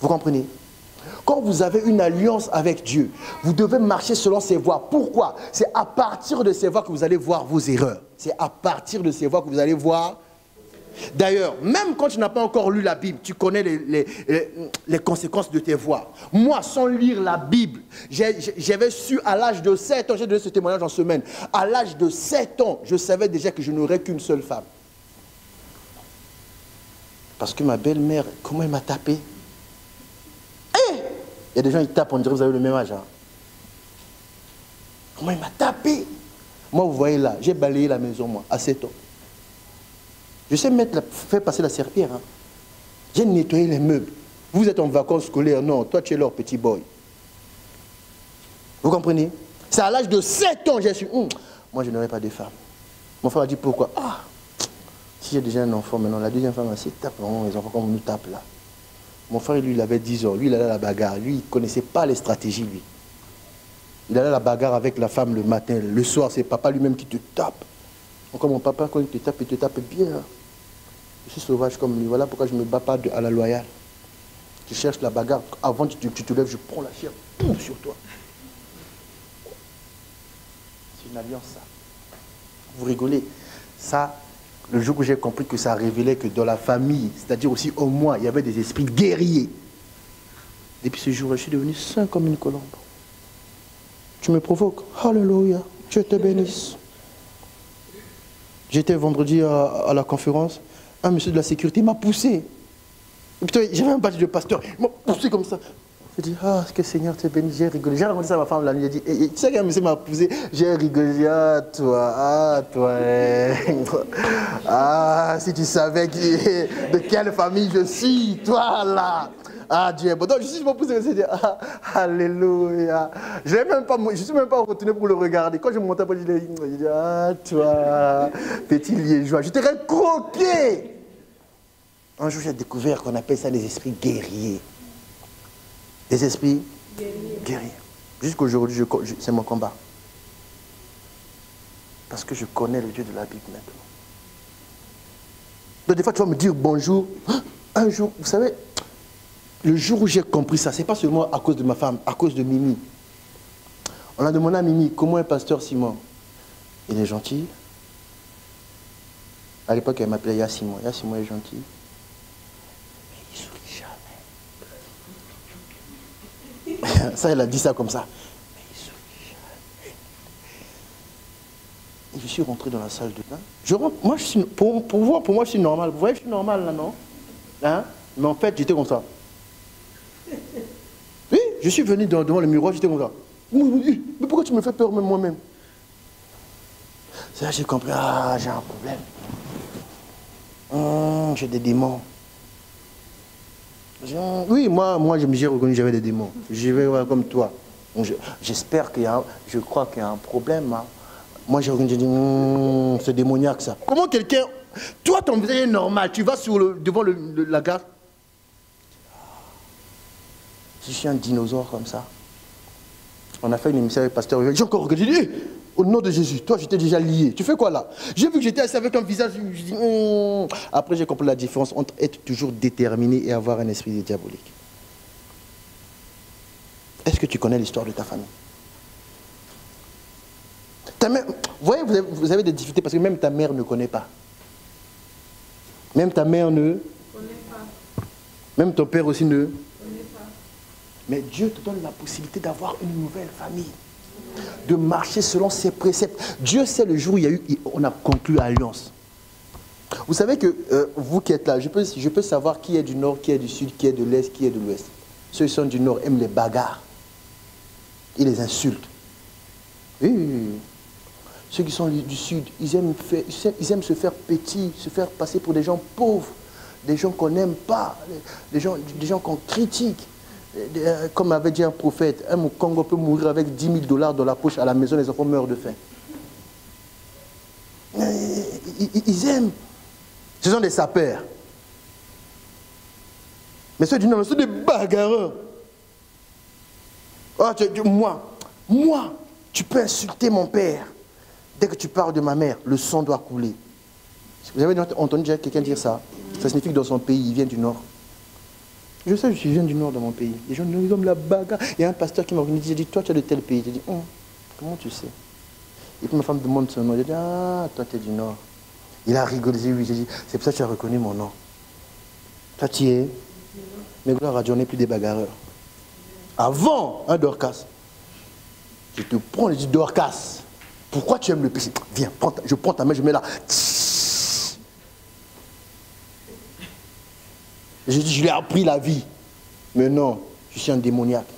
Speaker 1: Vous comprenez? Quand vous avez une alliance avec Dieu, vous devez marcher selon ses voies. Pourquoi? C'est à partir de ses voies que vous allez voir vos erreurs. C'est à partir de ses voies que vous allez voir. D'ailleurs, même quand tu n'as pas encore lu la Bible, tu connais les conséquences de tes voies. Moi, sans lire la Bible, j'avais su à l'âge de 7 ans, j'ai donné ce témoignage en semaine, à l'âge de 7 ans, je savais déjà que je n'aurais qu'une seule femme. Parce que ma belle-mère, comment elle m'a tapé? Il y a des gens qui tapent, on dirait que vous avez le même âge. Hein. Comment il m'a tapé. Moi, vous voyez là, j'ai balayé la maison, moi, à 7 ans. Je sais faire passer la serpillère. Hein. J'ai nettoyé les meubles. Vous êtes en vacances scolaires, non, toi tu es leur petit boy. Vous comprenez? C'est à l'âge de 7 ans, j'ai su, moi je n'aurai pas de femme. Mon frère a dit pourquoi? Ah, si j'ai déjà un enfant maintenant, la deuxième femme aussi tape, les enfants comme on nous tape là. Mon frère, lui, il avait 10 ans, lui, il allait à la bagarre. Lui, il ne connaissait pas les stratégies, lui. Il allait à la bagarre avec la femme le matin. Le soir, c'est papa lui-même qui te tape. Encore mon papa, quand il te tape bien. Je suis sauvage comme lui. Voilà pourquoi je ne me bats pas à la loyale. Tu cherches la bagarre. Avant que tu te lèves, je prends la chair. Boum, sur toi. C'est une alliance, ça. Vous rigolez. Ça, le jour où j'ai compris que ça révélait que dans la famille, c'est-à-dire aussi au moins, il y avait des esprits guerriers. Depuis ce jour, je suis devenu saint comme une colombe. Tu me provoques. Alléluia. Dieu te bénisse. J'étais vendredi à la conférence. Un monsieur de la sécurité m'a poussé. J'avais un badge de pasteur. Il m'a poussé comme ça. J'ai dit, ah, que Seigneur te bénisse. J'ai rigolé. J'ai raconté ça à ma femme la nuit. J'ai dit, tu sais qu'un monsieur m'a poussé. J'ai rigolé. Ah, toi. Ah, si tu savais de quelle famille je suis, toi là. Ah, Dieu est bon. Donc, je suis poussé. J'ai dit, ah, alléluia. Je ne suis même pas retourné pour le regarder. Quand je montais, j'ai dit, ah, toi, petit liégeois. Je t'aurais croqué. Un jour, j'ai découvert qu'on appelle ça des esprits guerriers. Des esprits guerriers. Jusqu'aujourd'hui, c'est mon combat. Parce que je connais le Dieu de la Bible maintenant. Donc, des fois, tu vas me dire bonjour. Un jour, vous savez, le jour où j'ai compris ça, ce n'est pas seulement à cause de ma femme, à cause de Mimi. On a demandé à Mimi, comment est pasteur Simon? Il est gentil. À l'époque, elle m'appelait Ya Simon. Ya Simon est gentil. Ça, elle a dit ça comme ça. Mais il sourit jamais. Et je suis rentré dans la salle de bain. Moi, pour moi, je suis normal. Vous voyez, je suis normal là, non? Hein? Mais en fait, j'étais comme ça. Oui, je suis venu devant le miroir, j'étais comme ça. Mais pourquoi tu me fais peur même moi-même? C'est là que j'ai compris, ah, j'ai un problème. J'ai des démons. Oui, moi j'ai reconnu que j'avais des démons. Je vais voir comme toi. J'espère je crois qu'il y a un problème. Hein. Moi j'ai reconnu, j'ai dit, c'est démoniaque ça. Comment quelqu'un, toi ton visage est normal, tu vas devant la gare. Je suis un dinosaure comme ça. On a fait une émission avec le pasteur. J'ai encore regardé, j'ai dit, au nom de Jésus, toi j'étais déjà lié. Tu fais quoi là? J'ai vu que j'étais assis avec un visage, je dis, Après j'ai compris la différence entre être toujours déterminé et avoir un esprit diabolique. Est-ce que tu connais l'histoire de ta famille? Vous voyez, vous avez des difficultés parce que même ta mère ne connaît pas. Même ta mère ne connaît pas. Même ton père aussi ne connaît pas. Mais Dieu te donne la possibilité d'avoir une nouvelle famille. De marcher selon ses préceptes. Dieu sait le jour où on a conclu alliance. Vous savez que vous qui êtes là, je peux savoir qui est du nord, qui est du sud, qui est de l'est, qui est de l'ouest. Ceux qui sont du nord aiment les bagarres. Ils les insultent. Oui. Ceux qui sont du sud, ils aiment se faire petits, se faire passer pour des gens pauvres, des gens qu'on n'aime pas, des gens qu'on critique. Comme avait dit un prophète, un Congo peut mourir avec 10 000 $ dans la poche à la maison, les enfants meurent de faim. Ils aiment. Ce sont des sapeurs. Mais ceux du Nord, ce sont des bagarreurs. Oh, moi, tu peux insulter mon père. Dès que tu parles de ma mère, le sang doit couler. Vous avez entendu quelqu'un dire ça? Ça signifie que dans son pays, il vient du Nord. Je sais, je viens du Nord dans mon pays. Les gens nous aiment la bagarre. Il y a un pasteur qui m'a dit, j'ai dit, toi tu es de tel pays. J'ai dit, comment tu sais? Et puis ma femme demande son nom. J'ai dit, ah, toi tu es du Nord. Il a rigolé, oui. J'ai dit, c'est pour ça que tu as reconnu mon nom. Toi tu es. Mais gloire à Dieu, on n'est plus des bagarreurs. Avant, un Dorcas. Je te prends, je dis, Dorcas, pourquoi tu aimes le péché? Viens, je prends ta main, je mets là. J'ai dit, je lui ai appris la vie. Mais non, je suis un démoniaque.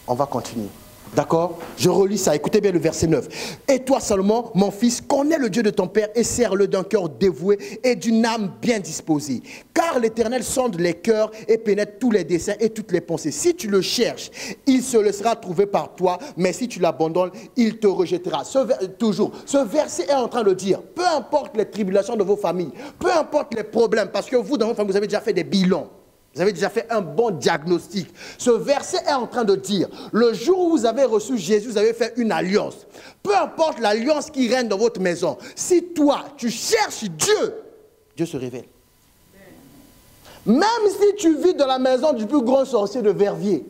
Speaker 1: On va continuer. D'accord? Je relis ça, écoutez bien le verset 9. « Et toi seulement, mon fils, connais le Dieu de ton père et sers-le d'un cœur dévoué et d'une âme bien disposée. Car l'Éternel sonde les cœurs et pénètre tous les desseins et toutes les pensées. Si tu le cherches, il se laissera trouver par toi, mais si tu l'abandonnes, il te rejettera. » Ce verset est en train de dire, peu importe les tribulations de vos familles, peu importe les problèmes, parce que vous, dans votre famille, vous avez déjà fait des bilans. Vous avez déjà fait un bon diagnostic. Ce verset est en train de dire, le jour où vous avez reçu Jésus, vous avez fait une alliance. Peu importe l'alliance qui règne dans votre maison, si toi, tu cherches Dieu, Dieu se révèle. Même si tu vis dans la maison du plus grand sorcier de Verviers,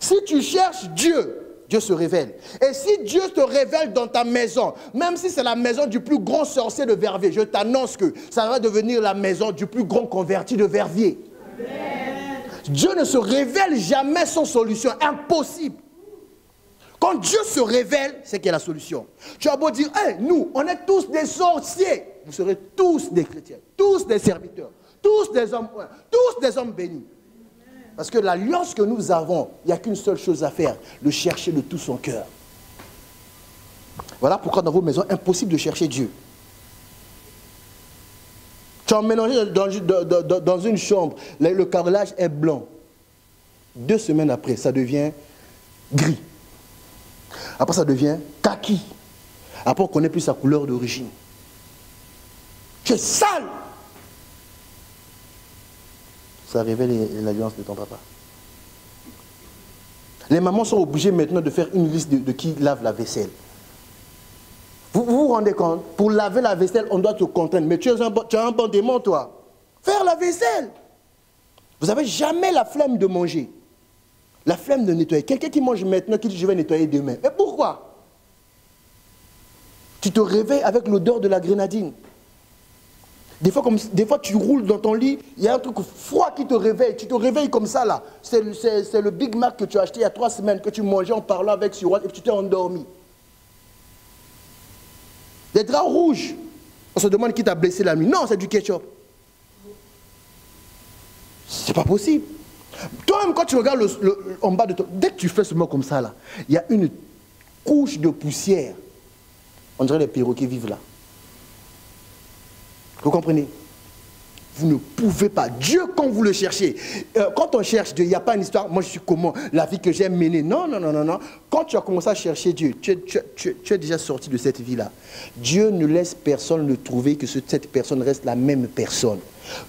Speaker 1: si tu cherches Dieu, Dieu se révèle. Et si Dieu te révèle dans ta maison, même si c'est la maison du plus grand sorcier de Verviers, je t'annonce que ça va devenir la maison du plus grand converti de Verviers. Dieu ne se révèle jamais sans solution, impossible. Quand Dieu se révèle, c'est qu'il y a la solution. Tu as beau dire, hey, nous, on est tous des sorciers. Vous serez tous des chrétiens, tous des serviteurs, tous des hommes bénis. Parce que l'alliance que nous avons, il n'y a qu'une seule chose à faire, le chercher de tout son cœur. Voilà pourquoi dans vos maisons, impossible de chercher Dieu. Tu as mélangé dans une chambre, le carrelage est blanc. 2 semaines après, ça devient gris. Après, ça devient kaki. Après, on ne connaît plus sa couleur d'origine. Tu es sale. Ça révèle l'alliance de ton papa. Les mamans sont obligées maintenant de faire une liste de qui lave la vaisselle. Vous vous rendez compte? Pour laver la vaisselle, on doit te contraindre. Mais tu as un bon démon, toi. Faire la vaisselle. Vous n'avez jamais la flemme de manger. La flemme de nettoyer. Quelqu'un qui mange maintenant, qui dit je vais nettoyer demain. Mais pourquoi? Tu te réveilles avec l'odeur de la grenadine. Des fois, tu roules dans ton lit, il y a un truc froid qui te réveille. Tu te réveilles comme ça, là. C'est le Big Mac que tu as acheté il y a 3 semaines, que tu mangeais en parlant avec Surat, et puis tu t'es endormi. Des draps rouges. On se demande qui t'a blessé la nuit. Non, c'est du ketchup. C'est pas possible. Toi-même, quand tu regardes en bas de toi, dès que tu fais ce mot comme ça, là, il y a une couche de poussière. On dirait les perroquets vivent là. Vous comprenez? Vous ne pouvez pas. Dieu, quand vous le cherchez, quand on cherche Dieu, il n'y a pas une histoire, moi je suis comment, la vie que j'ai menée. Non, non, non, non, non. Quand tu as commencé à chercher Dieu, tu es déjà sorti de cette vie-là. Dieu ne laisse personne le trouver, que cette personne reste la même personne.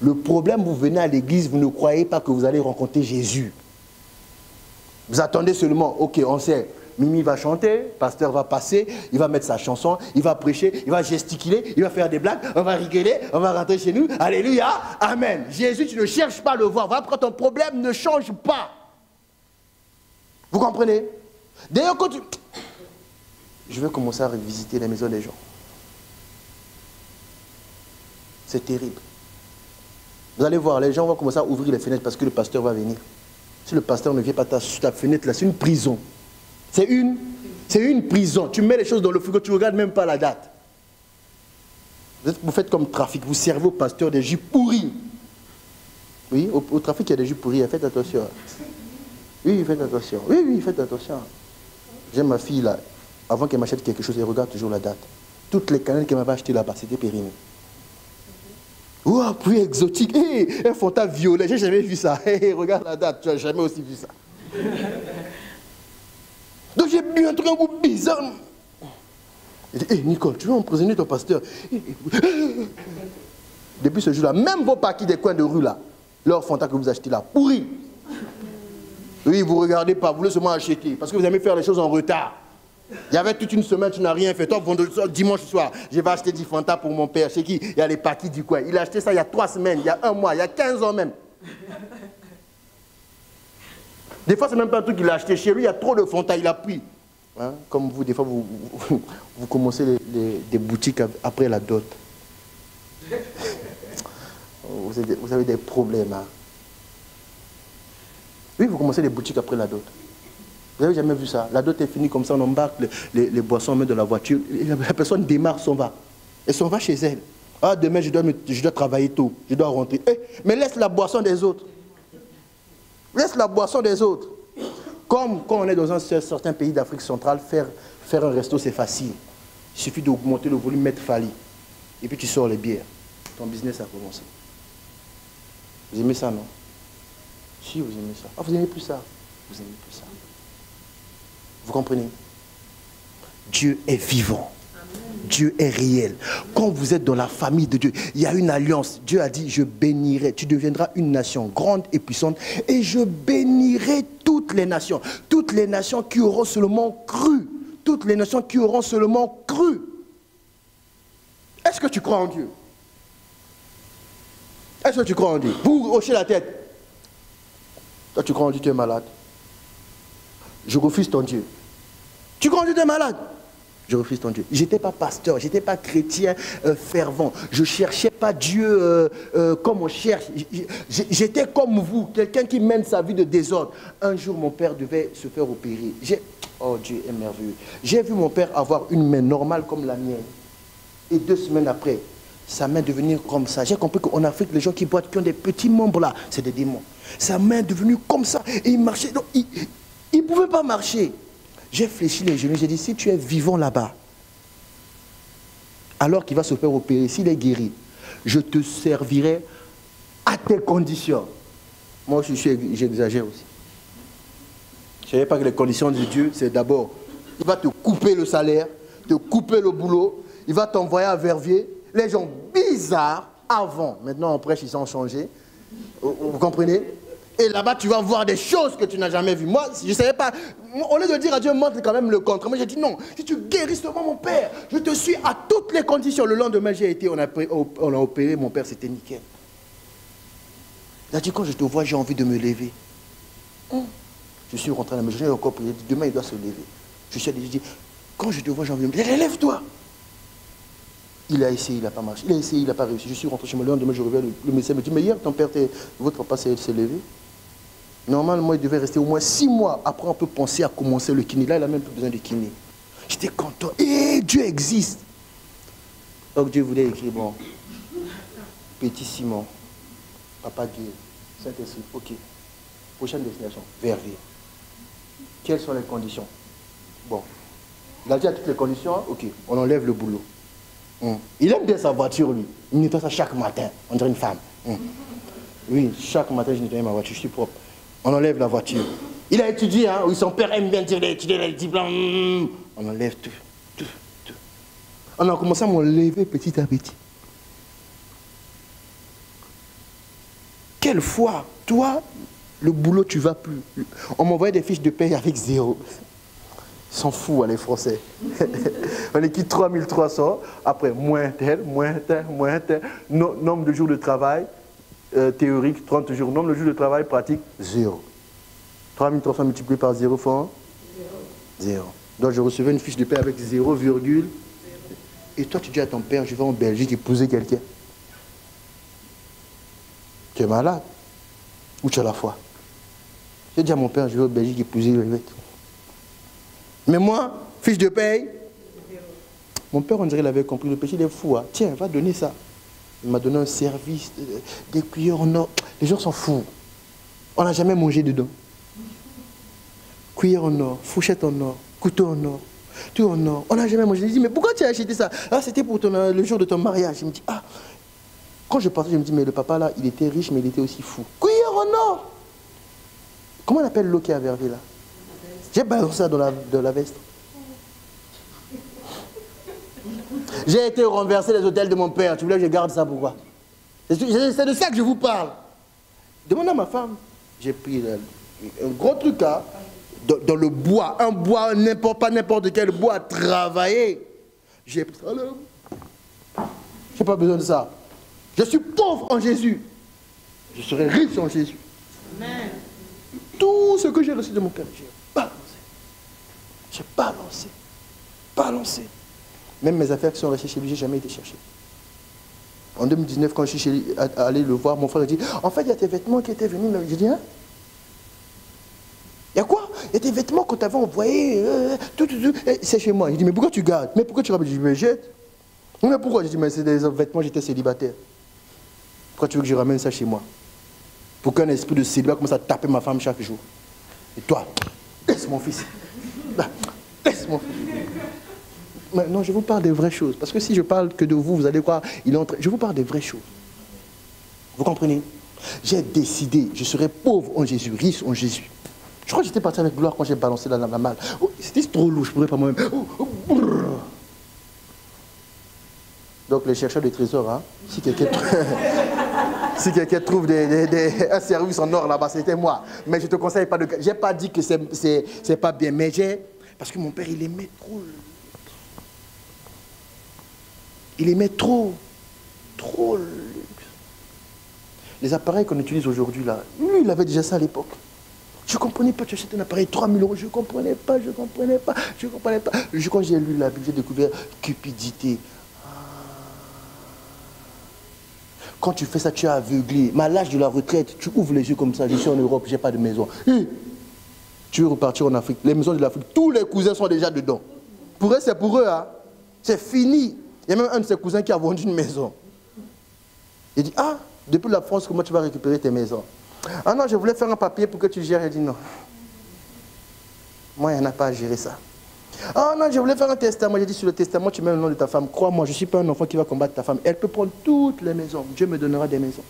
Speaker 1: Le problème, vous venez à l'église, vous ne croyez pas que vous allez rencontrer Jésus. Vous attendez seulement, ok, on sait. Mimi va chanter, pasteur va passer, il va mettre sa chanson, il va prêcher, il va gesticuler, il va faire des blagues, on va rigoler, on va rentrer chez nous. Alléluia, amen. Jésus, tu ne cherches pas à le voir. Voilà pourquoi ton problème ne change pas. Vous comprenez? D'ailleurs, quand tu... Je vais commencer à revisiter les maisons des gens. C'est terrible. Vous allez voir, les gens vont commencer à ouvrir les fenêtres parce que le pasteur va venir. Si le pasteur ne vient pas ta fenêtre là, c'est une prison. C'est une prison. Tu mets les choses dans le frigo, tu ne regardes même pas la date. Vous faites comme trafic, vous servez au pasteur des jus pourris. Oui, au trafic, il y a des jus pourris, faites attention. Oui, faites attention. Oui, oui, faites attention. J'aime ma fille là, avant qu'elle m'achète quelque chose, elle regarde toujours la date. Toutes les canettes qu'elle m'avait achetées là-bas, c'était périmé. Ouah, pluie exotique. Hey, un Fanta violet, j'ai jamais vu ça. Hey, regarde la date, tu n'as jamais aussi vu ça. Donc j'ai bu un truc un peu bizarre. Il dit, hey, Nicole, tu veux emprisonner ton pasteur? Depuis ce jour-là, même vos paquets des coins de rue là, leur Fanta que vous achetez là, pourri. Oui, vous ne regardez pas, vous voulez seulement acheter, parce que vous aimez faire les choses en retard. Il y avait toute une semaine, tu n'as rien fait. Toi, dimanche soir, je vais acheter 10 Fanta pour mon père. C'est qui? Il y a les paquets du coin. Il a acheté ça il y a 3 semaines, il y a 1 mois, il y a 15 ans même. Des fois, ce n'est même pas un truc qu'il a acheté chez lui, il y a trop de Fanta, il a pris. Hein? Comme vous, des fois, vous commencez des boutiques après la dot. Vous avez des problèmes. Hein? Oui, vous commencez les boutiques après la dot. Vous n'avez jamais vu ça? La dot est finie comme ça, on embarque les boissons, on met dans la voiture. La personne démarre, s'en va. Elle s'en va chez elle. Ah, demain, je dois travailler tôt, je dois rentrer. Mais laisse la boisson des autres. Laisse la boisson des autres. Comme quand on est dans un certain pays d'Afrique centrale, faire un resto, c'est facile. Il suffit d'augmenter le volume, mettre Fali. Et puis tu sors les bières. Ton business a commencé. Vous aimez ça, non? Si, vous aimez ça. Ah, vous n'aimez plus ça. Vous n'aimez plus ça. Vous comprenez? Dieu est vivant. Dieu est réel. Quand vous êtes dans la famille de Dieu, il y a une alliance. Dieu a dit, je bénirai. Tu deviendras une nation grande et puissante. Et je bénirai toutes les nations. Toutes les nations qui auront seulement cru. Toutes les nations qui auront seulement cru. Est-ce que tu crois en Dieu? Est-ce que tu crois en Dieu? Vous hochez la tête. Toi, tu crois en Dieu, tu es malade. Je refuse ton Dieu. Tu crois en Dieu, tu es malade. Je refuse ton Dieu. Je n'étais pas pasteur, je n'étais pas chrétien fervent. Je ne cherchais pas Dieu comme on cherche. J'étais comme vous, quelqu'un qui mène sa vie de désordre. Un jour, mon père devait se faire opérer. Oh, Dieu est merveilleux. J'ai vu mon père avoir une main normale comme la mienne. Et 2 semaines après, sa main devenue comme ça. J'ai compris qu'en Afrique, les gens qui boitent, qui ont des petits membres là, c'est des démons. Sa main est devenue comme ça. Et il marchait. Donc, il ne pouvait pas marcher. J'ai fléchi les genoux, j'ai dit, si tu es vivant là-bas, alors qu'il va se faire opérer, s'il est guéri, je te servirai à tes conditions. Moi, j'exagère aussi. Je ne savais pas que les conditions de Dieu, c'est d'abord, il va te couper le salaire, te couper le boulot, il va t'envoyer à Verviers. Les gens bizarres, avant, maintenant en prêche, ils ont changé. Vous comprenez? Et là-bas, tu vas voir des choses que tu n'as jamais vues. Moi, je ne savais pas. Au lieu de dire à Dieu, montre quand même le contre. Moi, j'ai dit non. Si tu guéris seulement mon père, je te suis à toutes les conditions. Le lendemain, j'ai été, on a opéré, mon père, c'était nickel. Il a dit, quand je te vois, j'ai envie de me lever. Je suis rentré à la maison, j'ai encore prié. Demain, il doit se lever. Je suis allé, je dis, quand je te vois, j'ai envie de me lever. Lève-toi. Il a essayé, il n'a pas marché. Il a essayé, il n'a pas réussi. Je suis rentré chez moi. Le lendemain, je reviens, le médecin me dit, mais hier, ton père, votre papa s'est levé. Normalement, il devait rester au moins 6 mois. Après, on peut penser à commencer le kiné. Là, il n'a même plus besoin de kiné. J'étais content. Et Dieu existe. Donc, Dieu voulait écrire, bon, petit Simon, papa Dieu, Saint-Esprit, ok. Prochaine destination, Verviers. Quelles sont les conditions? Bon, il a dit à toutes les conditions, ok, on enlève le boulot. Il aime bien sa voiture, lui. Il nettoie ça chaque matin. On dirait une femme. Oui, chaque matin, je nettoie ma voiture. Je suis propre. On enlève la voiture. Il a étudié, hein, oui, son père aime bien dire, étudier les diplômes. On enlève tout. On a commencé à m'enlever petit à petit. Quelle fois, toi, le boulot, tu ne vas plus. On m'envoyait des fiches de paye avec 0. Ils sont fous, les Français. On les quitte 3300, après moins tel. Nombre de jours de travail. Théorique, 30 jours. Nombre de jours de travail pratique, 0. 3300 multiplié par 0 font 0. Donc je recevais une fiche de paie avec 0, et toi tu dis à ton père, je vais en Belgique épouser quelqu'un. Tu es malade? Ou tu as la foi? J'ai dit à mon père, je vais en Belgique épouser le mec. Mais moi, fiche de paie, mon père on dirait il avait compris le péché, il est fou. Hein. Tiens, va donner ça. Il m'a donné un service, des cuillères en or. Les gens sont fous. On n'a jamais mangé dedans. Cuillère en or, fourchette en or, couteau en or, tout en or. On n'a jamais mangé. Je me dis, mais pourquoi tu as acheté ça? Ah, c'était pour le jour de ton mariage. Je me dis, ah. Quand je partais, je me dis, mais le papa là, il était riche, mais il était aussi fou. Cuillère en or. Comment on appelle l'eau qui est à Verviers là? J'ai balancé ça dans la veste. J'ai été renversé les hôtels de mon père. Tu voulais que je garde ça pourquoi? C'est de ça que je vous parle. Demande à ma femme. J'ai pris un gros truc là, dans le bois. Un bois, pas n'importe quel bois, travaillé. J'ai pris ça là. Je n'ai pas besoin de ça. Je suis pauvre en Jésus. Je serai riche en Jésus. Amen. Tout ce que j'ai reçu de mon père, j'ai balancé. J'ai balancé. Même mes affaires qui sont restées chez lui, je n'ai jamais été chercher. En 2019, quand je suis allé le voir, mon frère a dit, en fait, il y a tes vêtements qui étaient venus. J'ai dit, hein? Il y a quoi? Il y a tes vêtements qu'on t'avait envoyés. C'est chez moi. Il dit, mais pourquoi tu gardes? Mais pourquoi tu ramènes? Je dis, mais jette. Mais pourquoi? J'ai dit, mais c'est des vêtements, j'étais célibataire. Pourquoi tu veux que je ramène ça chez moi? Pour qu'un esprit de célibat commence à taper ma femme chaque jour. Et toi, Laisse mon fils. Laisse mon fils. Mais non, je vous parle des vraies choses. Parce que si je parle que de vous, vous allez croire, il est en train... Je vous parle des vraies choses. Vous comprenez? J'ai décidé, je serai pauvre en Jésus, riche en Jésus. Je crois que j'étais parti avec gloire quand j'ai balancé la malle. Oh, c'était trop lourd, je ne pourrais pas moi-même. Donc les chercheurs de trésors, hein, si quelqu'un trouve un service en or là-bas, c'était moi. Mais je ne te conseille pas de... Je n'ai pas dit que c'est pas bien, mais j'ai... Parce que mon père, il aimait trop. Il aimait trop le luxe. Les appareils qu'on utilise aujourd'hui, là, lui, il avait déjà ça à l'époque. Je ne comprenais pas, tu achètes un appareil 3 000 €, je ne comprenais pas. Quand j'ai lu la Bible, j'ai découvert cupidité. Quand tu fais ça, tu es aveuglé. Mais à l'âge de la retraite, tu ouvres les yeux comme ça, je suis en Europe, je n'ai pas de maison. Tu veux repartir en Afrique, les maisons de l'Afrique, tous les cousins sont déjà dedans. Pour eux, c'est pour eux, hein. C'est fini. Il y a même un de ses cousins qui a vendu une maison. Il dit, ah, depuis la France, comment tu vas récupérer tes maisons? Ah non, je voulais faire un papier pour que tu gères. Il dit non. Moi, il n'y en a pas à gérer ça. Ah non, je voulais faire un testament. J'ai dit, sur le testament, tu mets le nom de ta femme. Crois-moi, je ne suis pas un enfant qui va combattre ta femme. Elle peut prendre toutes les maisons. Dieu me donnera des maisons.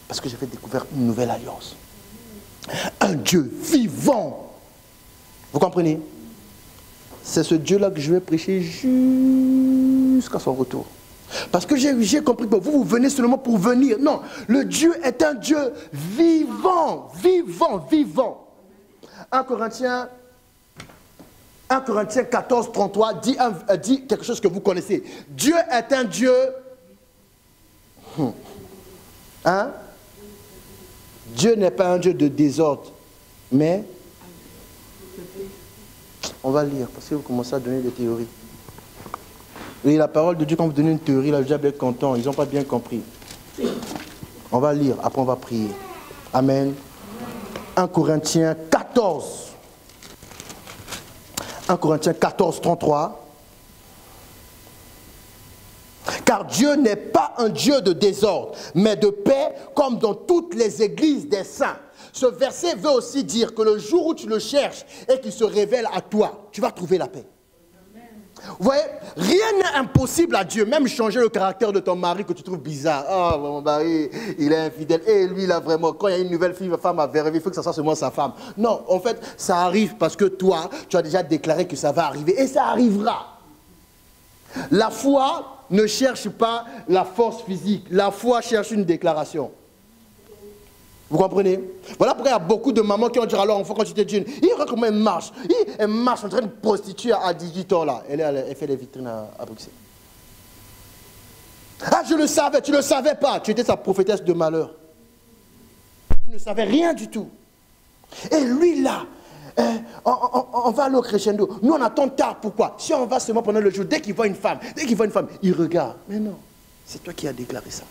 Speaker 1: Parce que j'ai fait découvrir une nouvelle alliance. Un Dieu vivant. Vous comprenez? C'est ce Dieu-là que je vais prêcher jusqu'à son retour. Parce que j'ai compris que vous venez seulement pour venir. Non, le Dieu est un Dieu vivant, vivant. 1 Corinthiens 14, 33 dit quelque chose que vous connaissez. Dieu est un Dieu... Hein? Dieu n'est pas un Dieu de désordre, mais... On va lire, parce que vous commencez à donner des théories. Et la parole de Dieu, quand vous donnez une théorie, là, le diable est content, ils n'ont pas bien compris. On va lire, après on va prier. Amen. 1 Corinthiens 14. 1 Corinthiens 14, 33. Car Dieu n'est pas un Dieu de désordre, mais de paix, comme dans toutes les églises des saints. Ce verset veut aussi dire que le jour où tu le cherches et qu'il se révèle à toi, tu vas trouver la paix. Vous voyez, rien n'est impossible à Dieu, même changer le caractère de ton mari que tu trouves bizarre. Oh, mon mari, il est infidèle. Et lui, là, vraiment, quand il y a une nouvelle femme à verrer, il faut que ça soit seulement sa femme. Non, en fait, ça arrive parce que toi, tu as déjà déclaré que ça va arriver et ça arrivera. La foi ne cherche pas la force physique. La foi cherche une déclaration. Vous comprenez? Voilà pourquoi il y a beaucoup de mamans qui ont dit à leur enfant quand tu étais jeune, regarde comment elle marche. Elle marche en train de prostituer à 18 ans là. Elle fait les vitrines à Bruxelles. Ah, je le savais, tu ne le savais pas. Tu étais sa prophétesse de malheur. Tu ne savais rien du tout. Et lui là, on va aller au crescendo. Nous on attend tard, pourquoi? Si on va seulement pendant le jour, dès qu'il voit une femme, il regarde. Mais non, c'est toi qui as déclaré ça.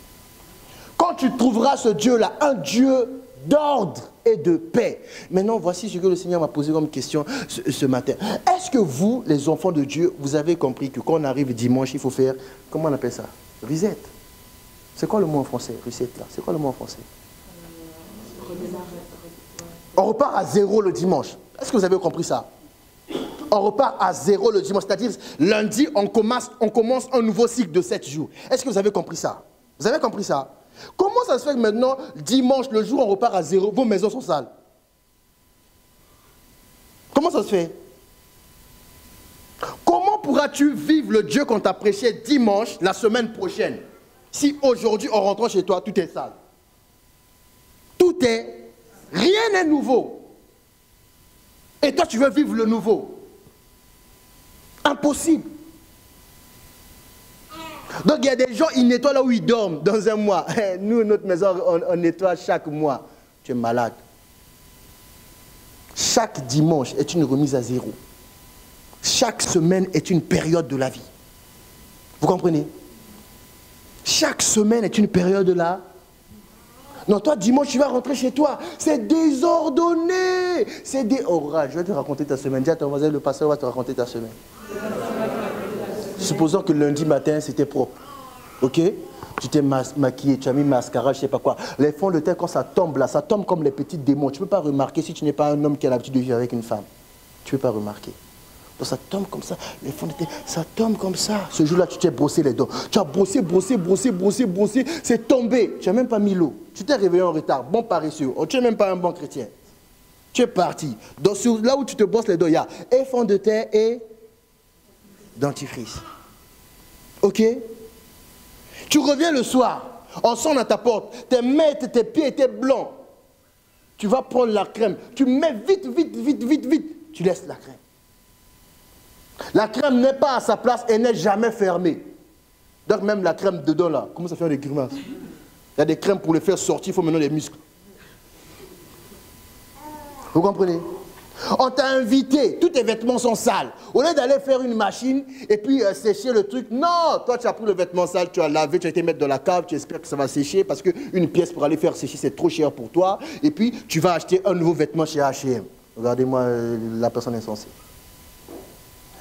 Speaker 1: Quand tu trouveras ce Dieu-là, un Dieu d'ordre et de paix. Maintenant, voici ce que le Seigneur m'a posé comme question ce matin. Est-ce que vous, les enfants de Dieu, vous avez compris que quand on arrive dimanche, il faut faire, comment on appelle ça? Reset. C'est quoi le mot en français? Reset là. C'est quoi le mot en français? On repart à zéro le dimanche. Est-ce que vous avez compris ça? On repart à zéro le dimanche. C'est-à-dire, lundi, on commence un nouveau cycle de 7 jours. Est-ce que vous avez compris ça? Vous avez compris ça? Comment ça se fait que maintenant, dimanche, le jour, on repart à zéro, vos maisons sont sales? Comment ça se fait? Comment pourras-tu vivre le Dieu qu'on t'a prêché dimanche, la semaine prochaine, si aujourd'hui, en rentrant chez toi, tout est sale? Rien n'est nouveau. Et toi, tu veux vivre le nouveau. Impossible. Donc il y a des gens, ils nettoient là où ils dorment dans un mois. Nous, notre maison, on nettoie chaque mois. Tu es malade. Chaque dimanche est une remise à zéro. Chaque semaine est une période de la vie. Vous comprenez? Chaque semaine est une période de la... Non, toi, dimanche, tu vas rentrer chez toi. C'est désordonné. C'est des... Oh, je vais te raconter ta semaine. Dis à ton voisin, le pasteur va te raconter ta semaine. Supposons que lundi matin, c'était propre. Ok? Tu t'es maquillé, tu as mis mascara, je ne sais pas quoi. Les fonds de teint, quand ça tombe là, ça tombe comme les petits démons. Tu ne peux pas remarquer si tu n'es pas un homme qui a l'habitude de vivre avec une femme. Tu ne peux pas remarquer. Donc ça tombe comme ça, les fonds de teint, ça tombe comme ça. Ce jour-là, tu t'es brossé les dents. Tu as brossé, c'est tombé. Tu n'as même pas mis l'eau. Tu t'es réveillé en retard, bon paresseux. Tu n'es même pas un bon chrétien. Tu es parti. Donc là où tu te brosses les dents, il y a et fond de teint et dentifrice. Ok? Tu reviens le soir, on sonne à ta porte, tes mains, tes pieds étaient blancs. Tu vas prendre la crème, tu mets vite, tu laisses la crème. La crème n'est pas à sa place et n'est jamais fermée. Donc même la crème dedans là, commence à faire des grimaces. Il y a des crèmes pour les faire sortir, il faut maintenant des muscles. Vous comprenez? On t'a invité, tous tes vêtements sont sales. Au lieu d'aller faire une machine et puis sécher le truc, non, toi tu as pris le vêtement sale, tu as lavé, tu as été mettre dans la cave, tu espères que ça va sécher parce qu'une pièce pour aller faire sécher c'est trop cher pour toi. Et puis tu vas acheter un nouveau vêtement chez H&M. Regardez-moi, la personne insensée.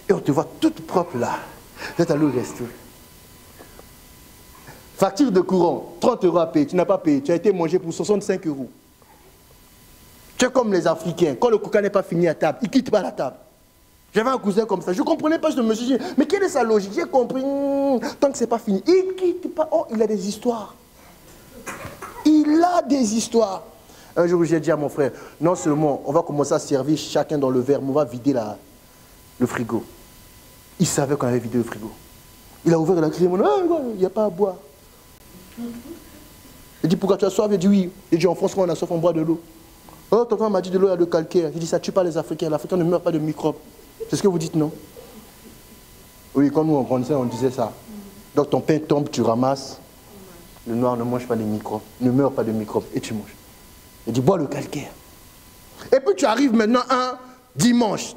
Speaker 1: Et on te voit toute propre là. Vous êtes allé au resto. Facture de courant, 30 € à payer, tu n'as pas payé, tu as été mangé pour 65 €. Tu es comme les Africains, quand le coca n'est pas fini à table, ils ne quittent pas la table. J'avais un cousin comme ça, je ne comprenais pas, je me suis dit, mais quelle est sa logique? J'ai compris, tant que ce n'est pas fini, il ne quitte pas. Oh, il a des histoires. Il a des histoires. Un jour, j'ai dit à mon frère, non seulement on va commencer à servir chacun dans le verre, mais on va vider le frigo. Il savait qu'on avait vidé le frigo. Il a ouvert la crème, il n'y a pas à boire. Il dit, pourquoi tu as soif? Il dit, oui. Il dit, en France, quand on a soif, on boit de l'eau. Oh, tonton m'a dit de l'eau, il y a de calcaire. J'ai dit, ça tue pas les Africains. L'Africain ne meurt pas de microbes. C'est ce que vous dites, non? Oui, quand nous on grandissait, on disait ça. Donc ton pain tombe, tu ramasses. Le noir ne mange pas de microbes, ne meurt pas de microbes, et tu manges. Il dit, bois le calcaire. Et puis tu arrives maintenant un dimanche.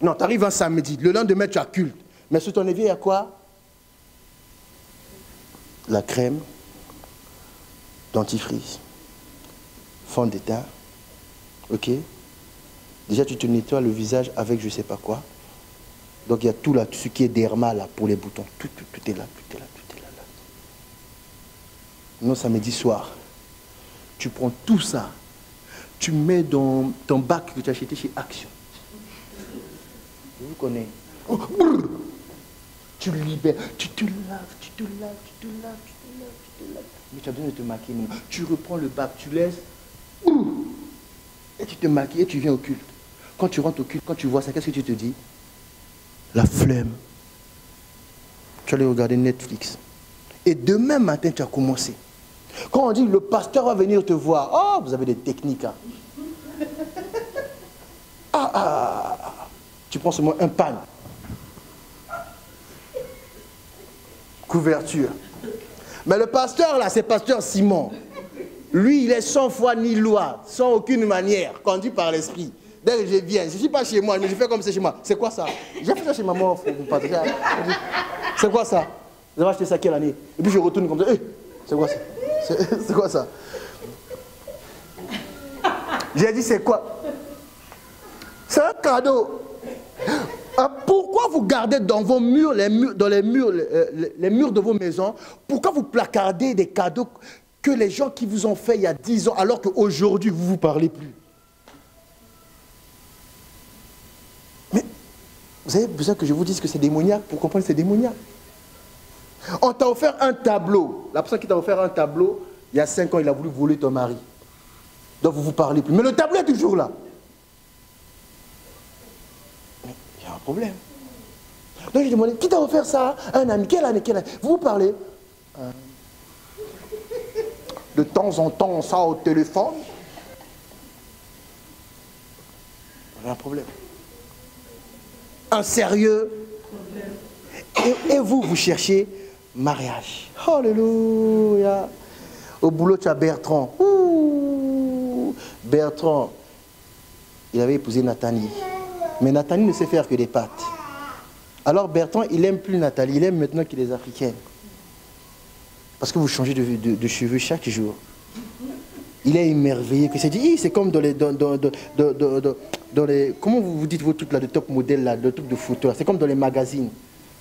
Speaker 1: Non, tu arrives un samedi. Le lendemain, tu as culte. Mais sur ton évier, il y a quoi? La crème, dentifrice, fond de teint. Ok? Déjà, tu te nettoies le visage avec je ne sais pas quoi. Donc, il y a tout là, tout ce qui est derma là, pour les boutons. Tout est là, tout est là, tout est là. Non, samedi soir, tu prends tout ça, tu mets dans ton bac que tu as acheté chez Action. Vous connaissez. Oh, tu le libères, tu te laves. Mais tu as besoin de te maquiller. Tu reprends le bac, tu laisses. Et tu te maquilles et tu viens au culte. Quand tu rentres au culte, quand tu vois ça, qu'est-ce que tu te dis? La flemme. Tu allais regarder Netflix. Et demain matin, tu as commencé. Quand on dit le pasteur va venir te voir, oh, vous avez des techniques. Hein. Tu prends seulement un pan. Couverture. Mais le pasteur là, c'est pasteur Simon. Lui, il est sans foi ni loi, sans aucune manière, conduit par l'esprit. Dès que je viens, je ne suis pas chez moi, mais je fais comme c'est chez moi. C'est quoi ça? J'ai fait ça chez maman. C'est quoi ça? Vous avez acheté ça quelle année? Et puis je retourne comme ça. Hey, c'est quoi ça? C'est quoi ça? J'ai dit c'est quoi? C'est un cadeau. Pourquoi vous gardez dans vos murs, les murs de vos maisons, pourquoi vous placardez des cadeaux que les gens qui vous ont fait il y a 10 ans, alors qu'aujourd'hui, vous ne vous parlez plus? Mais vous avez besoin que je vous dise que c'est démoniaque pour comprendre que c'est démoniaque. On t'a offert un tableau. La personne qui t'a offert un tableau, il y a 5 ans, il a voulu voler ton mari. Donc vous ne vous parlez plus. Mais le tableau est toujours là. Mais il y a un problème. Donc j'ai demandé, qui t'a offert ça? Un ami. Quelle année? Vous vous parlez? De temps en temps, ça au téléphone. On a un problème. Un sérieux. Et vous cherchez mariage. Alléluia. Au boulot, tu as Bertrand. Ouh. Bertrand, il avait épousé Nathalie. Mais Nathalie ne sait faire que des pâtes. Alors Bertrand, il n'aime plus Nathalie, il aime maintenant qu'il est africain. Parce que vous changez de cheveux chaque jour. Il est émerveillé. Il s'est dit, c'est comme dans les... comment vous dites vos trucs là, de top modèle là, de trucs de photo là. C'est comme dans les magazines.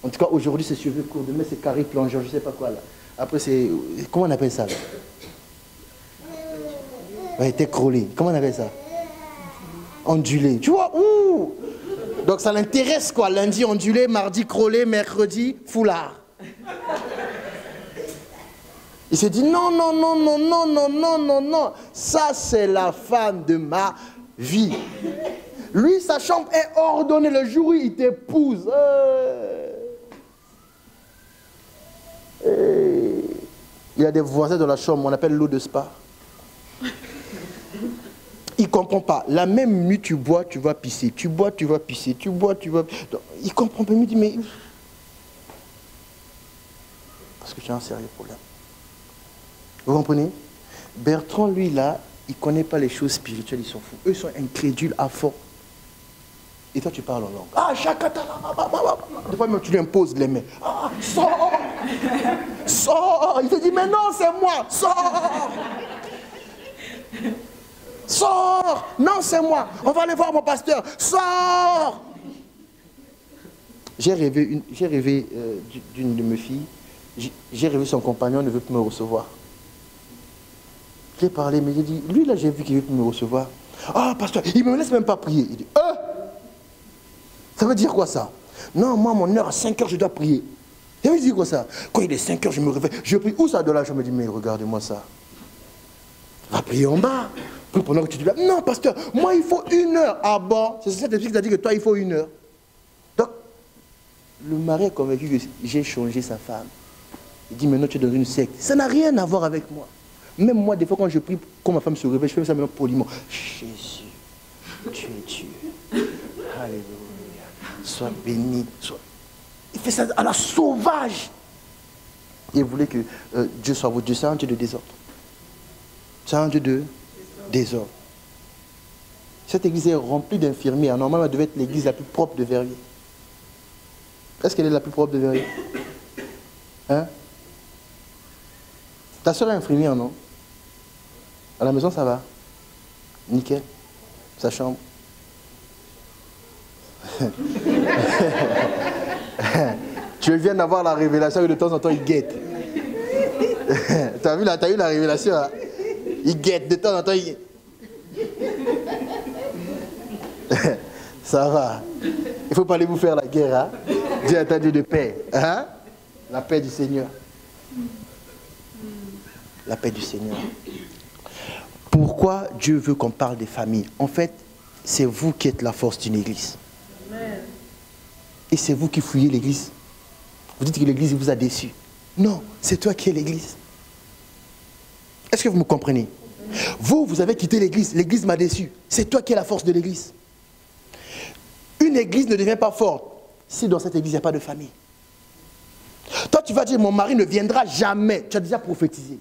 Speaker 1: En tout cas, aujourd'hui, c'est cheveux courts. Demain, c'est carré plongeant, je ne sais pas quoi là. Après, c'est... Comment on appelle ça là? Ouais, t'es crôlé. Comment on appelle ça? Ondulé. Tu vois? Ouh! Donc ça l'intéresse quoi. Lundi ondulé, mardi crôlé, mercredi foulard. Il s'est dit non, non, non, non, non, non, non, non, non. Ça, c'est la femme de ma vie. Lui, sa chambre est ordonnée. Le jour où il t'épouse. Il y a des voisins dans la chambre, on appelle l'eau de spa. Il ne comprend pas. La même nuit, tu bois, tu vas pisser. Tu bois, tu vas pisser. Tu bois, tu vas... Donc, il ne comprend pas. Il me dit, mais... Parce que tu as un sérieux problème. Vous comprenez? Bertrand, lui, là, il ne connaît pas les choses spirituelles, ils s'en foutent. Eux, ils sont incrédules à fond. Et toi, tu parles en langue. Ah, chakata, des fois, même, tu lui imposes les mains. Ah, sors! Sors! Il te dit, mais non, c'est moi! Sors! Sors! Non, c'est moi! On va aller voir mon pasteur! Sors! J'ai rêvé d'une de mes filles. J'ai rêvé son compagnon ne veut plus me recevoir. J'ai parlé, mais j'ai dit, lui là, j'ai vu qu'il ne veut plus me recevoir. Ah, pasteur, il ne me laisse même pas prier. Il dit, ça veut dire quoi ça? Non, moi, mon heure à 5 heures, je dois prier. Ça veut dire quoi ça? Quand il est 5 heures, je me réveille. Je prie. Où ça de là? Je me dis, mais regardez-moi ça. Va prier en bas. Puis pendant que tu dis là, non, pasteur, moi, il faut 1 heure. Ah bon? C'est cet esprit qui t'a dit que toi, il faut 1 heure. Donc, le mari est convaincu que j'ai changé sa femme. Il dit, maintenant, tu es dans une secte. Ça n'a rien à voir avec moi. Même moi, des fois, quand je prie, quand ma femme se réveille, je fais ça maintenant poliment. Jésus, tu es Dieu. Alléluia. Sois béni. Il fait ça à la sauvage. Il voulait que Dieu soit votre Dieu. C'est un Dieu de désordre. C'est un Dieu de désordre. Cette église est remplie d'infirmières. Normalement, elle devait être l'église la plus propre de Verviers. Est-ce qu'elle est la plus propre de Verviers? Hein? Ta soeur est infirmière, non? À la maison, ça va? Nickel. Sa chambre. Tu viens d'avoir la révélation et de temps en temps, il guette. T'as vu là, t'as eu la révélation là? Il guette, de temps en temps, il guette. Ça va. Il ne faut pas aller vous faire la guerre, hein? Dieu est un Dieu de paix. Hein? La paix du Seigneur. La paix du Seigneur. Pourquoi Dieu veut qu'on parle des familles? En fait, c'est vous qui êtes la force d'une église. Amen. Et c'est vous qui fouillez l'église. Vous dites que l'église vous a déçu. Non, c'est toi qui es l'église. Est-ce que vous me comprenez? Vous avez quitté l'église. L'église m'a déçu. C'est toi qui es la force de l'église. Une église ne devient pas forte si dans cette église il n'y a pas de famille. Toi, tu vas dire, mon mari ne viendra jamais. Tu as déjà prophétisé.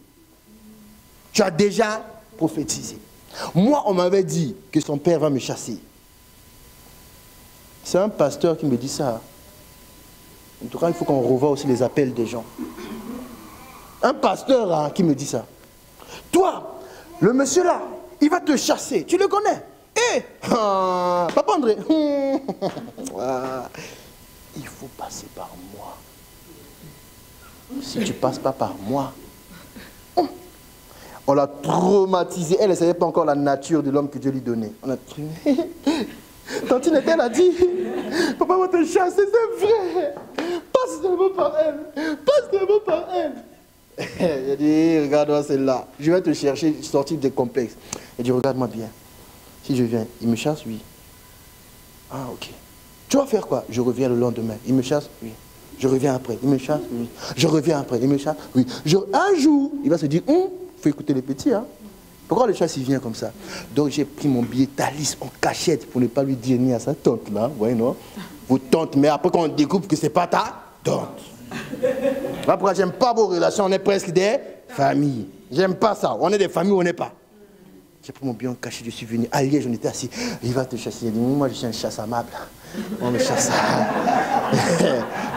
Speaker 1: Tu as déjà prophétisé. Moi, on m'avait dit que son père va me chasser. C'est un pasteur qui me dit ça. En tout cas, il faut qu'on revoie aussi les appels des gens. Un pasteur hein, qui me dit ça. Toi, le monsieur là, il va te chasser. Tu le connais? Papa André. Il faut passer par moi. Si tu ne passes pas par moi, on l'a traumatisé. Elle ne savait pas encore la nature de l'homme que Dieu lui donnait. On a Tantine elle a dit, papa va te chasser, c'est vrai. Passe seulement par elle. Passe seulement par elle. Il a dit, regarde-moi celle-là. Je vais te chercher, sortir des complexes. Il a dit, regarde-moi bien. Si je viens, il me chasse, oui. Ah, ok. Tu vas faire quoi? Je reviens le lendemain. Il me chasse, oui. Je reviens après. Il me chasse, oui. Je reviens après. Il me chasse, oui. Un jour, il va se dire, il faut écouter les petits, hein. Pourquoi le chasse, il vient comme ça? Donc j'ai pris mon billet Thalys en cachette pour ne pas lui dire ni à sa tante, là. Vous voyez, non? Votre tante, mais après quand on découvre que c'est pas ta tante. Après, j'aime pas vos relations, on est presque des familles. J'aime pas ça. On est des familles ou on n'est pas. J'ai pris mon billet en cachette, je suis venu à Liège, on était assis. Il va te chasser. Il dit, moi je suis un chasse amable. On me chasse.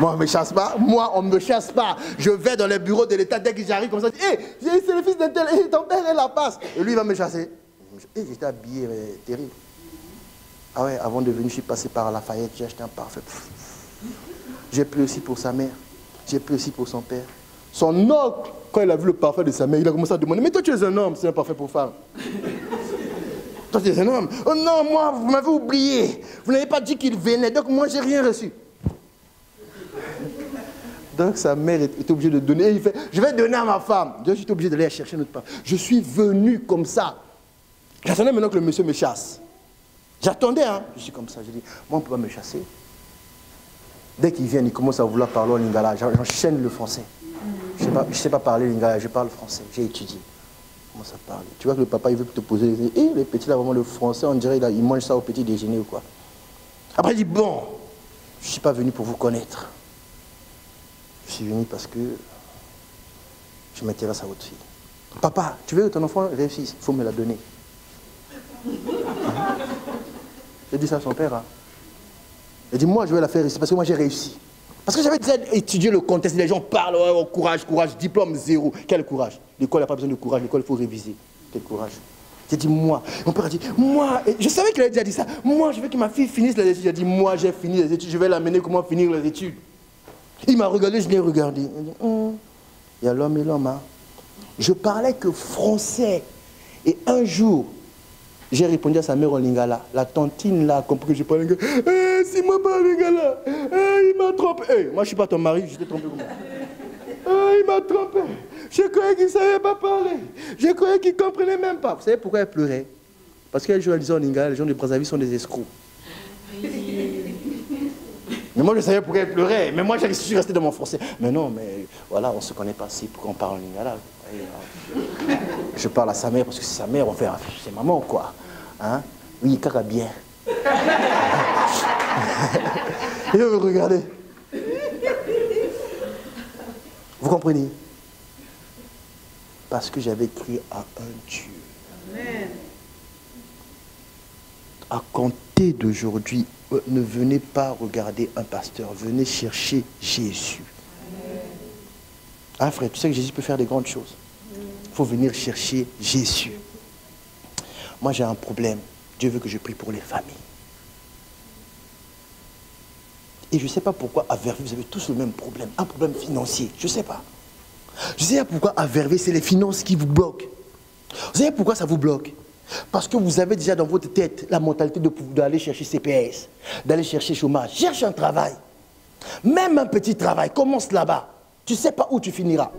Speaker 1: Moi on me chasse pas. Moi on me chasse pas. Je vais dans les bureaux de l'État dès que j'arrive comme ça. Hé, c'est le fils d'un tel. Ton père est la passe. Et lui il va me chasser. Et j'étais habillé terrible. Ah ouais, avant de venir, je suis passé par Lafayette, j'ai acheté un parfum. J'ai pris aussi pour sa mère. J'ai pris aussi pour son père. Son oncle, quand il a vu le parfum de sa mère, il a commencé à demander, mais toi tu es un homme, c'est un parfum pour femme. Toi tu es un homme. Oh non, moi, vous m'avez oublié. Vous n'avez pas dit qu'il venait, donc moi j'ai rien reçu. Donc sa mère était obligée de donner. Et il fait, je vais donner à ma femme. Donc j'étais obligé d'aller chercher notre part. Je suis venu comme ça. J'attendais maintenant que le monsieur me chasse. J'attendais, hein. Je suis comme ça. Je dis, moi on ne peut pas me chasser. Dès qu'il vient, il commence à vouloir parler en lingala. J'enchaîne le français. Je ne sais pas parler lingala, je parle français. J'ai étudié. Je commence à parler. Tu vois que le papa, il veut te poser les... Et les petits, là, vraiment, le français, on dirait, il mange ça au petit déjeuner ou quoi. Après, il dit, bon, je ne suis pas venu pour vous connaître. Je suis venu parce que je m'intéresse à votre fille. Papa, tu veux que ton enfant réussisse? Il faut me la donner. J'ai dit ça à son père. Hein. Il dit, moi, je vais la faire réussir parce que moi, j'ai réussi. Parce que j'avais déjà étudié le contexte. Les gens parlent, oh, courage, courage, diplôme zéro. Quel courage? L'école n'a pas besoin de courage, l'école, il faut réviser. Quel courage? J'ai dit, moi. Mon père a dit, moi. Et je savais qu'il avait déjà dit ça. Moi, je veux que ma fille finisse les études. J'ai dit, moi, j'ai fini les études. Je vais l'amener comment finir les études. Il m'a regardé, je l'ai regardé. Il dit, il y a l'homme et l'homme. Hein. Je parlais que français. Et un jour, j'ai répondu à sa mère en lingala. La tantine là a compris que je parlais lingala. Si moi pas lingala, il m'a trompé. Moi je ne suis pas ton mari, je t'ai trompé comment? Il m'a trompé. Je croyais qu'il ne savait pas parler. Je croyais qu'il ne comprenait même pas. Vous savez pourquoi elle pleurait? Parce qu'elle jouait en lingala, les gens de Brazzaville sont des escrocs. Mais moi je savais pourquoi elle pleurait. Mais moi je suis resté dans mon français. Mais non, mais voilà, on ne se connaît pas si pourquoi on parle en lingala. Je parle à sa mère parce que c'est sa mère, on fait c'est maman quoi. Hein? Oui, caca bien. Et vous regardez. Vous comprenez? Parce que j'avais cru à un Dieu. Amen. À compter d'aujourd'hui, ne venez pas regarder un pasteur, venez chercher Jésus. Ah frère, tu sais que Jésus peut faire des grandes choses. Il faut venir chercher Jésus. Moi j'ai un problème. Dieu veut que je prie pour les familles. Et je ne sais pas pourquoi à Verviers, vous avez tous le même problème. Un problème financier. Je ne sais pas. Je ne sais pas pourquoi à Verviers, c'est les finances qui vous bloquent. Vous savez pourquoi ça vous bloque? Parce que vous avez déjà dans votre tête la mentalité d'aller chercher CPS, d'aller chercher chômage. Cherche un travail. Même un petit travail. Commence là-bas. Tu ne sais pas où tu finiras.